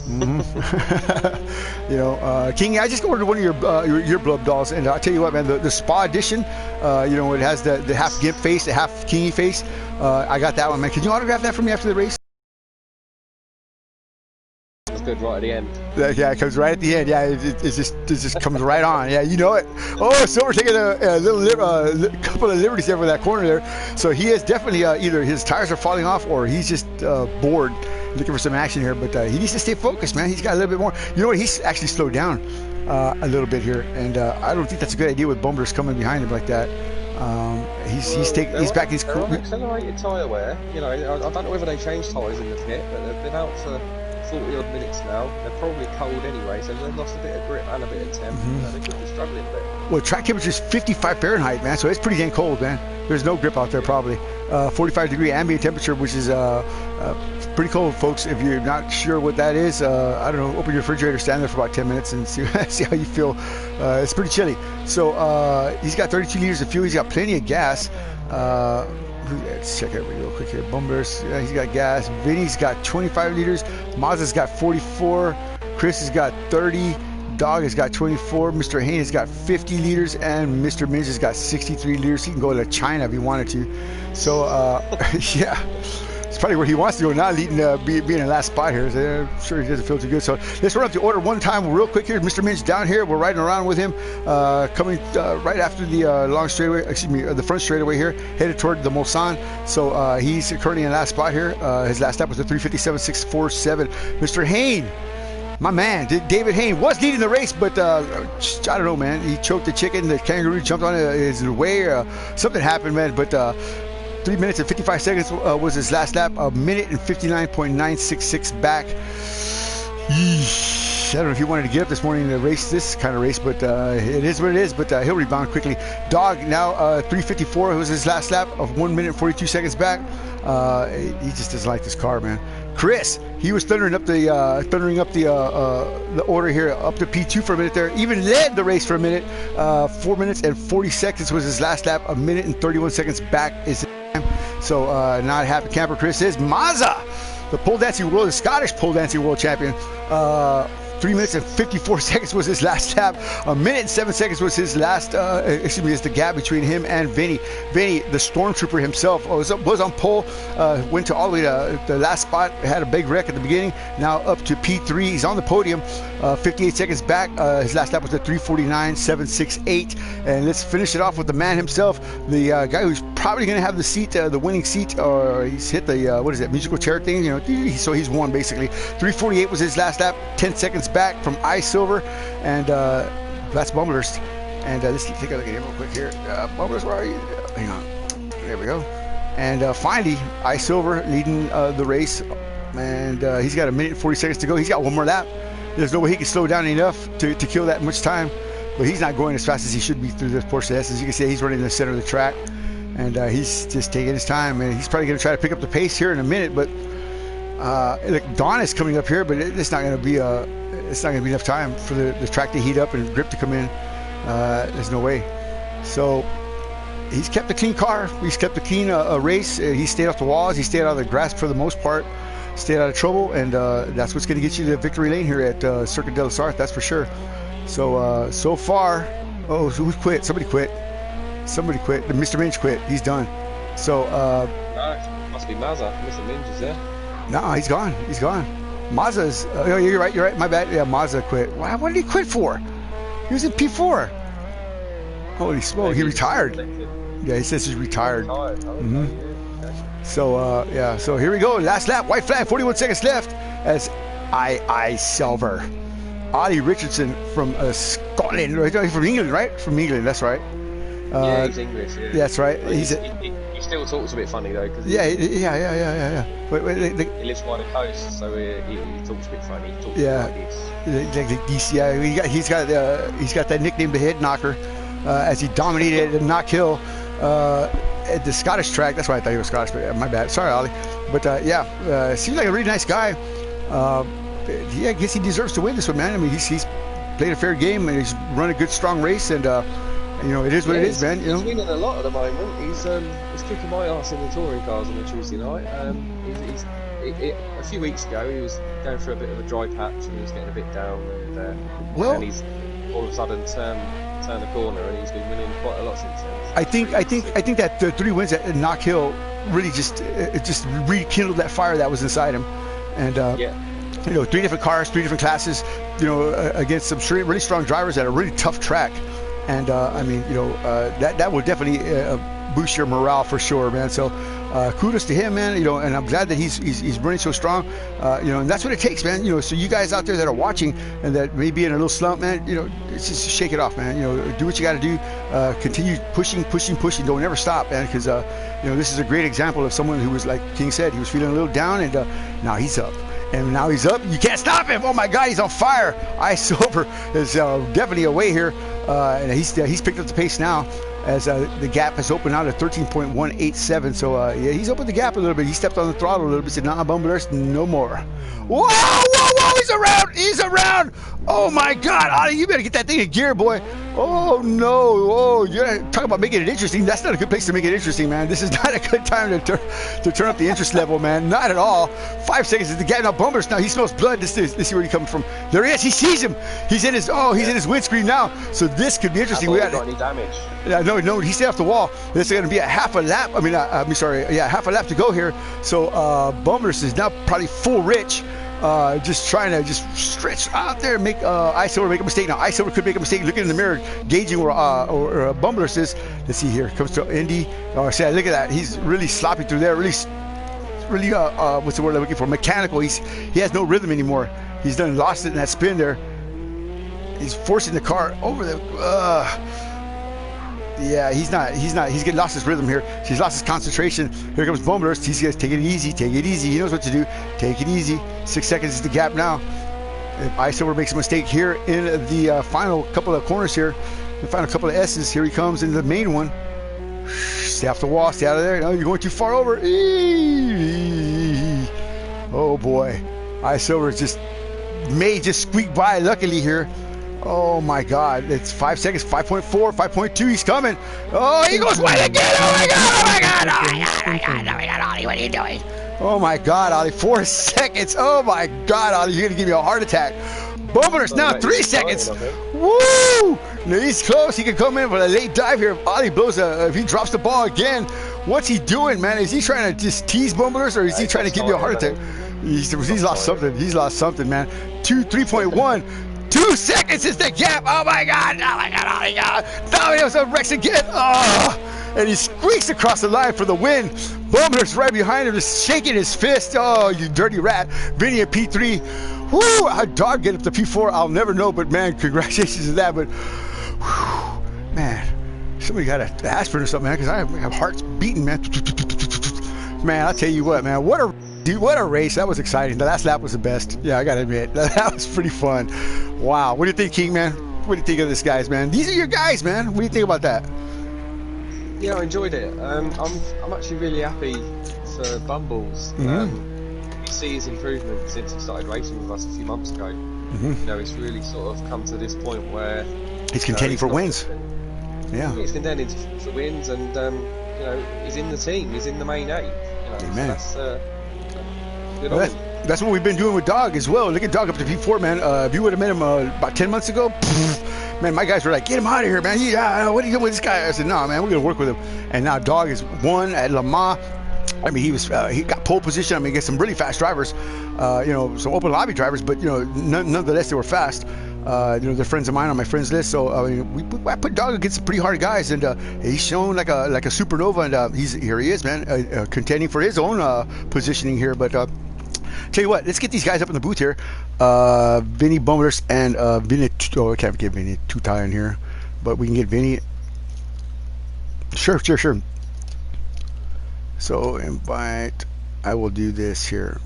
You know, Kingy, I just ordered one of your blow up dolls, and I'll tell you what, man, the spa edition, you know, it has the half gimp face, the half Kingy face. I got that one, man. Can you autograph that for me after the race? Good right at the end. Yeah, it comes right at the end. Yeah, it just comes right on. Yeah, you know it. Oh, Silver taking a couple of liberties there with that corner there. So he is definitely either his tires are falling off or he's just bored, looking for some action here. But he needs to stay focused, man. He's got a little bit more. You know what? He's actually slowed down a little bit here, and I don't think that's a good idea with bumpers coming behind him like that. He's back. He's accelerated tyre wear. You know, I don't know whether they changed tyres in the pit, but they've been out for 40 odd minutes now. They're probably cold anyway, so they've lost a bit of grip and a bit of temp. They could be struggling a bit. Well, track temperature is 55 Fahrenheit, man, so it's pretty dang cold, man. There's no grip out there probably. 45-degree ambient temperature, which is pretty cold, folks. If you're not sure what that is, I don't know, open your refrigerator, stand there for about 10 minutes and see how you feel. It's pretty chilly. So he's got 32 liters of fuel. He's got plenty of gas. Let's check it real quick here. Bumbers, yeah, he's got gas. Vinny's got 25 liters. Mazda's got 44. Chris has got 30. Dog has got 24. Mr. Hayne has got 50 liters. And Mr. Minge has got 63 liters. He can go to China if he wanted to. So, yeah. It's probably where he wants to go now, being in last spot here. So I'm sure he doesn't feel too good. So let's run up the order one time real quick here. Mr. Minch down here. We're riding around with him, coming right after the long straightaway, excuse me, the front straightaway here, headed toward the Mulsanne. So he's currently in last spot here. His last lap was a 3:57.647. Mr. Hayne, my man, David Hayne was leading the race, but I don't know, man. He choked the chicken. The kangaroo jumped on his way. Something happened, man. But 3 minutes and 55 seconds was his last lap. A minute and 59.966 back. Yeesh. I don't know if he wanted to get up this morning to race this kind of race, but it is what it is. But he'll rebound quickly. Dog now 3:54 was his last lap of 1 minute and 42 seconds back. He just doesn't like this car, man. Chris, he was thundering up the order here up to P2 for a minute there. Even led the race for a minute. 4 minutes and 40 seconds was his last lap. A minute and 31 seconds back is. So not happy camper Chris is. Mazza, the pole dancing world, the Scottish pole dancing world champion. 3 minutes and 54 seconds was his last lap. A minute and 7 seconds was his last, excuse me, is the gap between him and Vinny. Vinny, the stormtrooper himself, was on pole, went to all the way to the last spot, had a big wreck at the beginning, now up to P3. He's on the podium, 58 seconds back. His last lap was a 3:49.768. And let's finish it off with the man himself, the guy who's probably going to have the seat, the winning seat, or he's hit the, what is it, musical chair thing, you know, so he's won basically. 3:48 was his last lap, 10 seconds back from iSilver, and that's Bumblers. And let's take a look at him real quick here. Bumblers, where are you? Hang on. There we go. And finally, iSilver leading the race, and he's got a minute and 40 seconds to go. He's got one more lap. There's no way he can slow down enough to kill that much time, but he's not going as fast as he should be through this portion of this. As you can see, he's running in the center of the track, and he's just taking his time, and he's probably going to try to pick up the pace here in a minute, but look, Dawn is coming up here, but it's not going to be enough time for the track to heat up and grip to come in. There's no way. So he's kept a clean car. He's kept a clean race. He stayed off the walls. He stayed out of the grass for the most part. Stayed out of trouble, and that's what's going to get you to victory lane here at Circuit del Sarth. That's for sure. So so far, oh, so who quit? Somebody quit. Somebody quit. Mr. Minch quit. He's done. So no, must be Mazza. Mr. Minch is there. No, he's gone. He's gone. Mazda's. Oh, you're right. You're right. My bad. Yeah, Mazda quit. Why? What did he quit for? He was in P4. Holy smoke! He retired. Yeah, he says he's retired. So yeah. So here we go. Last lap. White flag. 41 seconds left. As iSilver. Ollie Richardson from Scotland. He's from England, right? From England. That's right. Yeah, he's English. Yeah. That's right. He still talks a bit funny though, because yeah. He lives by the coast, so he talks a bit funny. He talks like this. Yeah, he's got that nickname, the Head Knocker, as he dominated at Knock Hill at the Scottish track. That's why I thought he was Scottish, but my bad. Sorry, Ollie. But seems like a really nice guy. Yeah, I guess he deserves to win this one, man. I mean, he's played a fair game and he's run a good, strong race, and You know, it is what it is, man. You He's know, winning a lot at the moment. He's kicking my ass in the touring cars on a Tuesday night. A few weeks ago, he was going through a bit of a dry patch and he was getting a bit down. And he's all of a sudden turned the corner and he's been winning quite a lot since then. I think that the 3 wins at Knock Hill really just rekindled that fire that was inside him, and you know, 3 different cars, 3 different classes, you know, against some really strong drivers at a really tough track, and I mean, you know, that will definitely boost your morale for sure, man. So kudos to him, man. You know, and I'm glad that he's running so strong. You know, and that's what it takes, man. You know, so you guys out there that are watching and that may be in a little slump, man, you know, it's just shake it off, man. You know, do what you got to do. Continue pushing. Don't ever stop, man, because you know, this is a great example of someone who was, like King said, he was feeling a little down, and now he's up. And now he's up. You can't stop him. Oh my God, he's on fire. Silver is definitely away here, and he's picked up the pace now, as the gap has opened out at 13.187. So yeah, he's opened the gap a little bit. He stepped on the throttle a little bit. Said, "Nah, Bumblers, no more." Whoa! He's around. Oh my God, Ollie, you better get that thing in gear, boy. Oh no! Oh, you're talking about making it interesting. That's not a good place to make it interesting, man. This is not a good time to turn up the interest level, man. Not at all. 5 seconds is the gap. Now Bumblers, now he smells blood. Let's see where he comes from. There he is. He sees him. He's in his in his windscreen now. So this could be interesting. We got any damage? No, he stayed off the wall. This is going to be a half a lap. Half a lap to go here. So Bumblers is now probably full rich. Just trying to stretch out there, make Silver make a mistake. Now Silver could make a mistake looking in the mirror, gauging where Bumblers is. Let's see here. Comes to Indy. Look at that. He's really sloppy through there. Really, what's the word I'm looking for? Mechanical. He has no rhythm anymore. He's lost it in that spin there. He's forcing the car over the. Yeah, he's getting lost his rhythm here. He's lost his concentration. Here comes Bumblers. He's going to take it easy. He knows what to do. Take it easy. 6 seconds is the gap now. If Silver makes a mistake here in the final couple of corners here, the final couple of S's, here he comes into the main one. Stay off the wall. Stay out of there. No, you're going too far over. Oh boy, Silver may just squeak by. Luckily here. Oh my God, it's 5 seconds, 5.4, 5.2, he's coming. Oh, he goes wide again. Oh my God, Ollie, what are you doing? Oh my God, Ollie, 4 seconds. Oh my God, Ollie, you're gonna give me a heart attack. Bumblers now 3 seconds. Woo! Now he's close. He can come in for a late dive here. If Ollie blows if he drops the ball again, what's he doing, man? Is he trying to just tease Bumblers, or is he trying to give you a heart attack? He's lost something. He's lost something, man. 3.1. 2 seconds is the gap. Oh my God. Now he was a Rex again. Oh, and he squeaks across the line for the win. Bumblers right behind him, just shaking his fist. Oh, you dirty rat. Vinny at P3. Whoo, how dog get up to P4, I'll never know, but man, congratulations to that. But whew, man, somebody got an aspirin or something, man, because I have hearts beating, man. Man, I'll tell you what, man, what a race. That was exciting. The last lap was the best. Yeah, I gotta admit, that was pretty fun. Wow. What do you think, King, man? What do you think of this, guys, man? These are your guys, man. What do you think about that? Yeah, I enjoyed it. I'm actually really happy for Bumbles. You see his improvement since he started racing with us a few months ago. You know, it's really sort of come to this point where he's contending for wins. Yeah, he's contending for wins, and you know, he's in the team. He's in the main 8. You know, amen. So that's that's what we've been doing with Dog as well. Look at Dog up to P4, man. If you would have met him about 10 months ago, man, my guys were like, get him out of here, man. What are you doing with this guy? I said, no, man, we're going to work with him. And now Dog is won at Le Mans. I mean, he got pole position. I mean, against some really fast drivers, you know, some open lobby drivers, but, you know, nonetheless, they were fast. You know, they're friends of mine on my friends list. So, I mean, I put Dog against some pretty hard guys, and he's shown like a supernova, and here he is, man, contending for his own positioning here. But tell you what, let's get these guys up in the booth here. Vinny Bumblers and Vinny. Oh, I can't get Vinny Tutai in here, but we can get Vinny. Sure. So invite. I will do this here.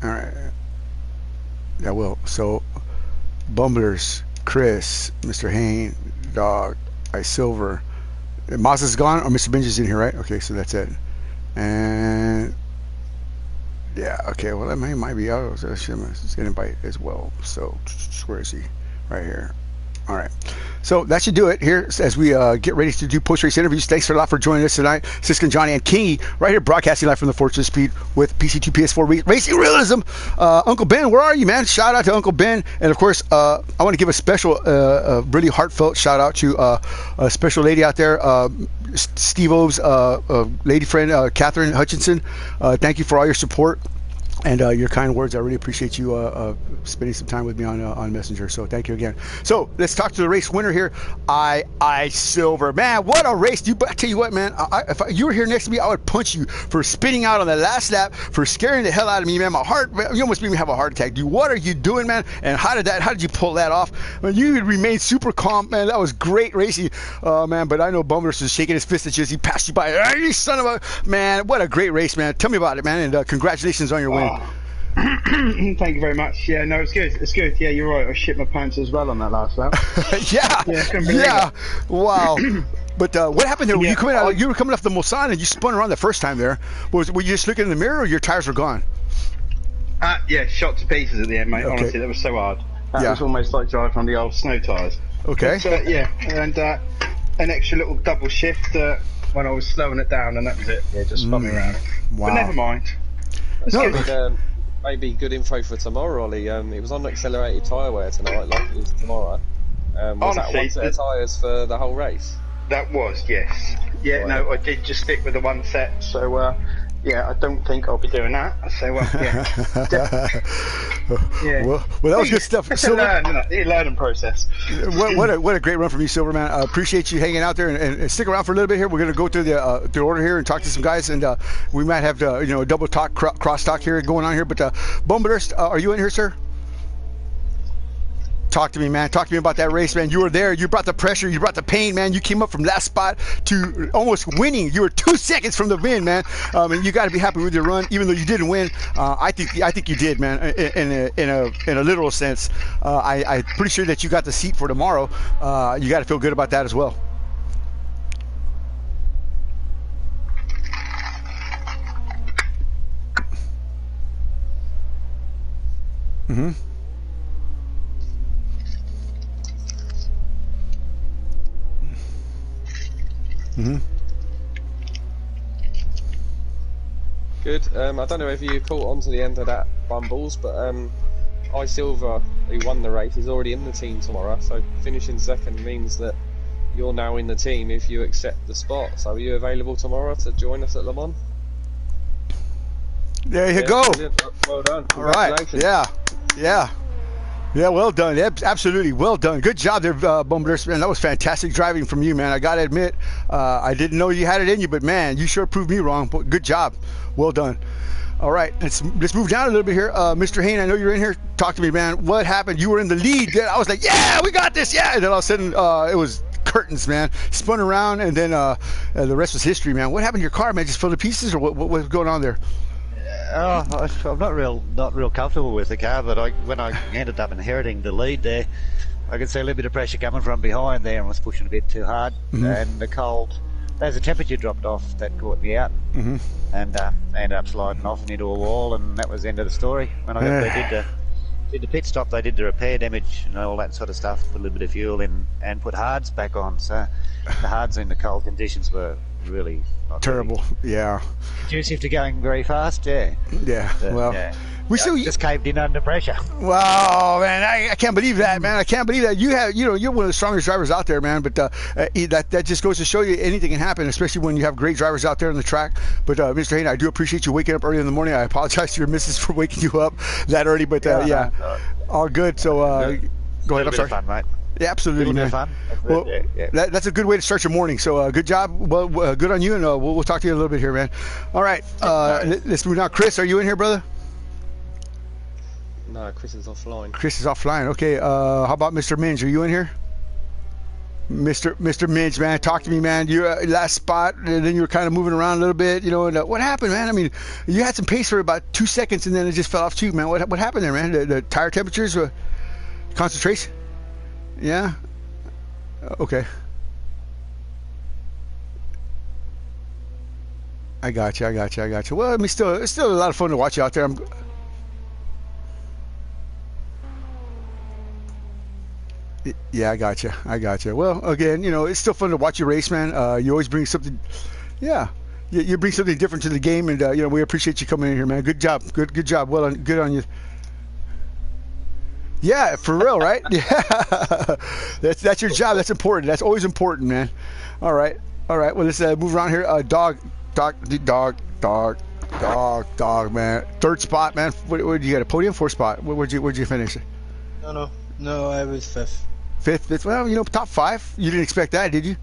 All right. I will. So Bumblers, Chris, Mr. Hain, Dog, Silver. Moz is gone, or Mr. Benj is in here, right? Okay, so that's it. And yeah, okay. Well, that might be out. Let's get invite as well. So where is he? Right here. All right. So that should do it here as we get ready to do post-race interviews. Thanks a lot for joining us tonight. Siskin, Johnny, and Kingy right here broadcasting live from the Fortress Speed with PC2 Ps4 Racing Realism. Uncle Ben, where are you, man? Shout out to Uncle Ben. And, of course, I want to give a special, really heartfelt shout out to a special lady out there, Steve-O's lady friend, Catherine Hutchinson. Thank you for all your support and your kind words. I really appreciate you spending some time with me on Messenger. So thank you again. So let's talk to the race winner here. I Silver, man, what a race! I tell you what, man. If you were here next to me, I would punch you for spinning out on the last lap, for scaring the hell out of me, man. My heart, you almost made me have a heart attack, dude. What are you doing, man? And how did you pull that off? Man, you remained super calm, man. That was great racing, man. But I know Bumblers is shaking his fist at you as he passed you by. Hey, you son of a man! What a great race, man. Tell me about it, man. And congratulations on your win. Thank you very much. Yeah, no, it's good. It's good. Yeah, you're right. I shit my pants as well on that last lap. Yeah. Wow. But what happened there? When you were coming off the Mulsanne and you spun around the first time there. Were you just looking in the mirror or your tires were gone? Yeah, shot to pieces at the end, mate. Okay. Honestly, that was so hard. That was almost like driving on the old snow tyres. Okay. But, yeah, and an extra little double shift when I was slowing it down, and that was it. Yeah, just spun me around. Wow. But never mind. Maybe good info for tomorrow, Ollie. It was on accelerated tyre wear tonight, like it is tomorrow. Was honestly, that one set of tyres for the whole race? That was, yes. Yeah, no, I did just stick with the one set, so yeah, I don't think I'll be doing that. So yeah. Yeah. Well, that was good stuff. It's a learning process. What a great run from you, Silverman. I appreciate you hanging out there and stick around for a little bit here. We're going to go through the order here and talk to some guys, and we might have a double talk, cross talk here going on here. But Bumblers, are you in here, sir? Talk to me, man. Talk to me about that race, man. You were there. You brought the pressure. You brought the pain, man. You came up from last spot to almost winning. You were 2 seconds from the win, man. And you got to be happy with your run, even though you didn't win. I think you did, man. In a literal sense. I'm pretty sure that you got the seat for tomorrow. You got to feel good about that as well. Mm-hmm. Mm-hmm. Good. I don't know if you caught on to the end of that, Bumbles, but I Silver, who won the race, is already in the team tomorrow. So finishing second means that you're now in the team if you accept the spot. So are you available tomorrow to join us at Le Mans? There you go. Brilliant. Well done. All right. Yeah, well done. Absolutely, well done. Good job there, Bumblers. Man, that was fantastic driving from you, man. I gotta admit, I didn't know you had it in you, but man, you sure proved me wrong. But good job, well done. All right, let's move down a little bit here. Mr. Hayne, I know you're in here. Talk to me, man. What happened? You were in the lead. I was like, yeah, we got this, yeah. And then all of a sudden, it was curtains, man. Spun around, and then the rest was history, man. What happened to your car, man? Just fell to pieces, or what was going on there? I'm not real comfortable with the car, but when I ended up inheriting the lead there, I could see a little bit of pressure coming from behind there and was pushing a bit too hard. Mm-hmm. And the cold, as the temperature dropped off, that caught me out. Mm-hmm. And I ended up sliding off and into a wall, and that was the end of the story. When I got there, did the pit stop, they did the repair damage and all that sort of stuff, put a little bit of fuel in and put hards back on. So the hards in the cold conditions were really not terrible. Really yeah, conducive to going very fast. We just caved in under pressure. Wow, man, I can't believe that, man. I can't believe that. You're one of the strongest drivers out there, man. But that just goes to show you anything can happen, especially when you have great drivers out there on the track. But Mr. Hayne, I do appreciate you waking up early in the morning. I apologize to your missus for waking you up that early, but all good. So go ahead. I'm sorry. Fun, mate. Yeah, absolutely, man. Fun. Well, that's a good way to start your morning. So good job. Well, good on you, and we'll talk to you a little bit here, man. All right, let's move now. Chris, are you in here, brother? No, Chris is offline. Chris is offline. Okay. How about Mr. Minge? Are you in here? Mr. Minge, man, talk to me, man. You're last spot, and then you were kind of moving around a little bit, and what happened, man? I mean, you had some pace for about 2 seconds, and then it just fell off too, man. What happened there, man? The tire temperatures, concentration? Yeah. Okay. I got you. Well, I mean, it's still a lot of fun to watch you out there. Yeah, I gotcha. Well, again, you know, it's still fun to watch you race, man. You always bring something. Yeah, you bring something different to the game, and you know, we appreciate you coming in here, man. Good job, good job. Well, good on you. Yeah, for real, right? Yeah, that's your job. That's important. That's always important, man. All right. Well, let's move around here. Dog, man. Third spot, man. What you got? A podium? Fourth spot. Where'd you finish? No, I was fifth. Fifth. Well, you know, top 5. You didn't expect that, did you?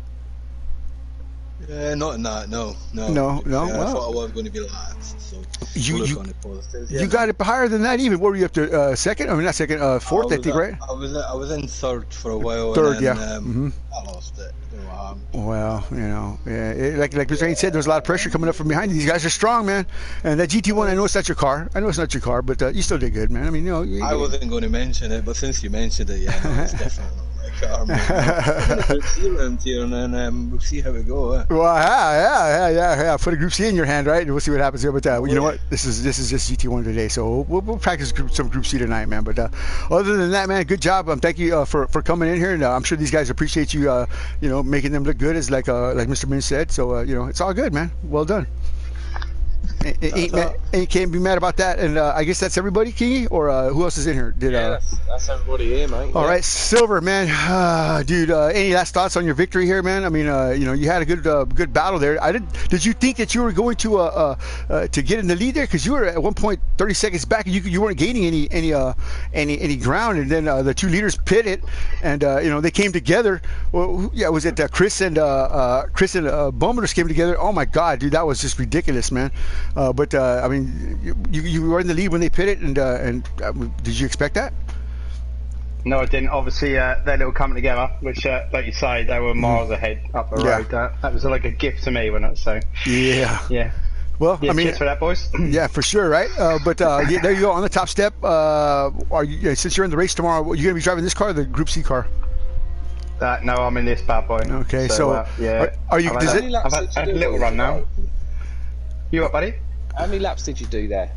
Not in that. No. Well, I thought I was going to be last. So you got it higher than that. Even what were you up to? Second? I mean, not second. Fourth, I think, right? I was in third for a while. Third, and then, yeah. I lost it. Well, you know, yeah, like Mr. Haynes said, there's a lot of pressure coming up from behind you. These guys are strong, man. And that Gt-1, I know it's not your car. But you still did good, man. I mean, you know. I wasn't going to mention it, but since you mentioned it, yeah, no, it's definitely my car, man. Group C round here, and then we'll see how we go. Well, yeah. Put a Group C in your hand, right? And we'll see what happens here. But you know what? This is just Gt-1 today, so we'll practice some Group C tonight, man. But other than that, man, good job. Thank you for coming in here, and I'm sure these guys appreciate you, you know, making them look good, as like Mr. Min said. So you know, it's all good, man. Well done. Ain't can't be mad about that. And I guess that's everybody, Kingy, or who else is in here? That's everybody here, mate. All right, Silver, man, dude. Any last thoughts on your victory here, man? I mean, you know, you had a good battle there. Did you think that you were going to get in the lead there? Because you were at one point 30 seconds back, and you weren't gaining any ground. And then the two leaders pitted, and you know, they came together. Well, yeah, was it Chris and Bumblers came together? Oh my God, dude, that was just ridiculous, man. But I mean, you were in the lead when they pitted, and did you expect that? No, I didn't. Obviously, their little coming together, which, like you say, they were miles ahead up the road. That was like a gift to me when I say. Yeah. Well, yeah, I mean, cheers for that, boys. Yeah, for sure, right? But yeah, there you go on the top step. Are you, since you're in the race tomorrow, are you going to be driving this car or the Group C car? No, I'm in this bad boy. Okay, so yeah. Are you? I've had a little run now. You what, buddy? How many laps did you do there?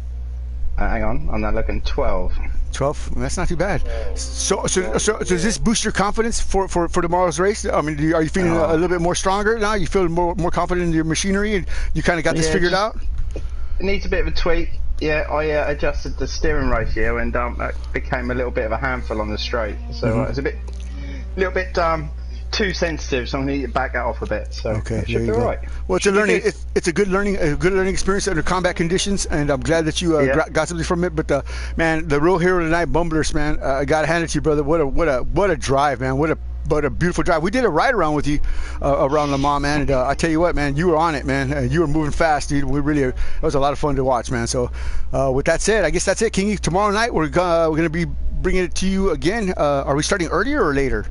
Hang on, I'm now looking 12. 12. That's not too bad. So does this boost your confidence for tomorrow's race? I mean, are you feeling a little bit more stronger now? You feel more confident in your machinery, and you kind of got this figured out? It needs a bit of a tweak. Yeah, I adjusted the steering ratio, and it became a little bit of a handful on the straight. So it's a little bit too sensitive, so I need to back that off a bit. So okay, it should be all right. Well, it's a good learning experience under combat conditions, and I'm glad that you got something from it. But man, the real hero tonight, Bumblers, man, I gotta hand it to you, brother. What a drive, man. What a beautiful drive. We did a ride around with you around Le Mans, man, and I tell you what, man, you were on it, man. You were moving fast, dude. It was a lot of fun to watch, man. So with that said, I guess that's it, Kingy. Tomorrow night we're gonna be bringing it to you again. Are we starting earlier or later?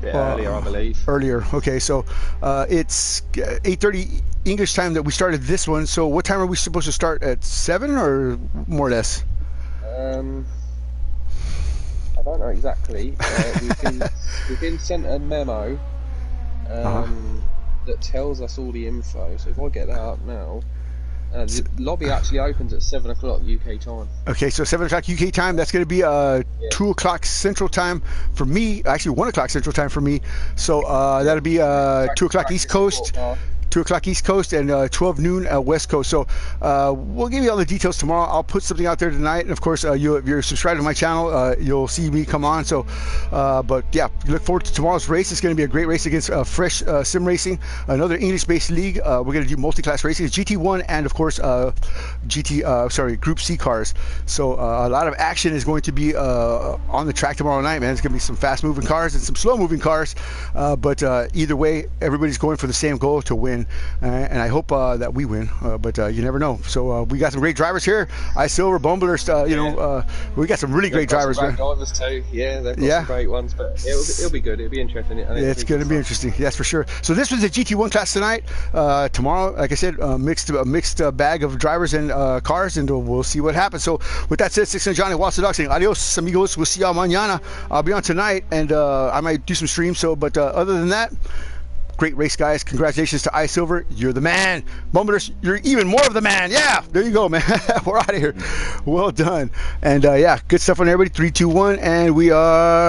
Earlier, I believe. Earlier. Okay, so it's 8:30 English time that we started this one. So what time are we supposed to start? At 7 or more or less? I don't know exactly. We've been sent a memo that tells us all the info. So if I get that up now. The lobby actually opens at 7 o'clock UK time. Okay, so 7 o'clock UK time. That's going to be 2 o'clock Central time for me. Actually, 1 o'clock Central time for me. So that'll be 2 o'clock East Coast. 2 o'clock East Coast and 12 noon West Coast. So we'll give you all the details tomorrow. I'll put something out there tonight, and of course, if you're subscribed to my channel, you'll see me come on. So, but yeah, look forward to tomorrow's race. It's going to be a great race against Fresh Sim Racing, another English-based league. We're going to do multi-class racing, Gt-1, and of course, Group C cars. So a lot of action is going to be on the track tomorrow night, man. It's going to be some fast-moving cars and some slow-moving cars. But either way, everybody's going for the same goal, to win. And I hope that we win, but you never know. So we got some great drivers here. Silver, Bumblers, we got some really great drivers, man. Drivers too. Yeah, they've got some great ones, but it'll be good. It'll be interesting. It's going to be interesting. That's for sure. So this was the Gt-1 class tonight. Tomorrow, like I said, a mixed bag of drivers and cars, and we'll see what happens. So with that said, 600 Johnny Watts the Dog saying adios, amigos. We'll see y'all mañana. I'll be on tonight, and I might do some streams. So, but other than that, great race, guys. Congratulations to Silver. You're the man. Bumblers, you're even more of the man. Yeah, there you go, man. We're out of here. Well done. And yeah, good stuff on everybody. 3, 2, 1, and we are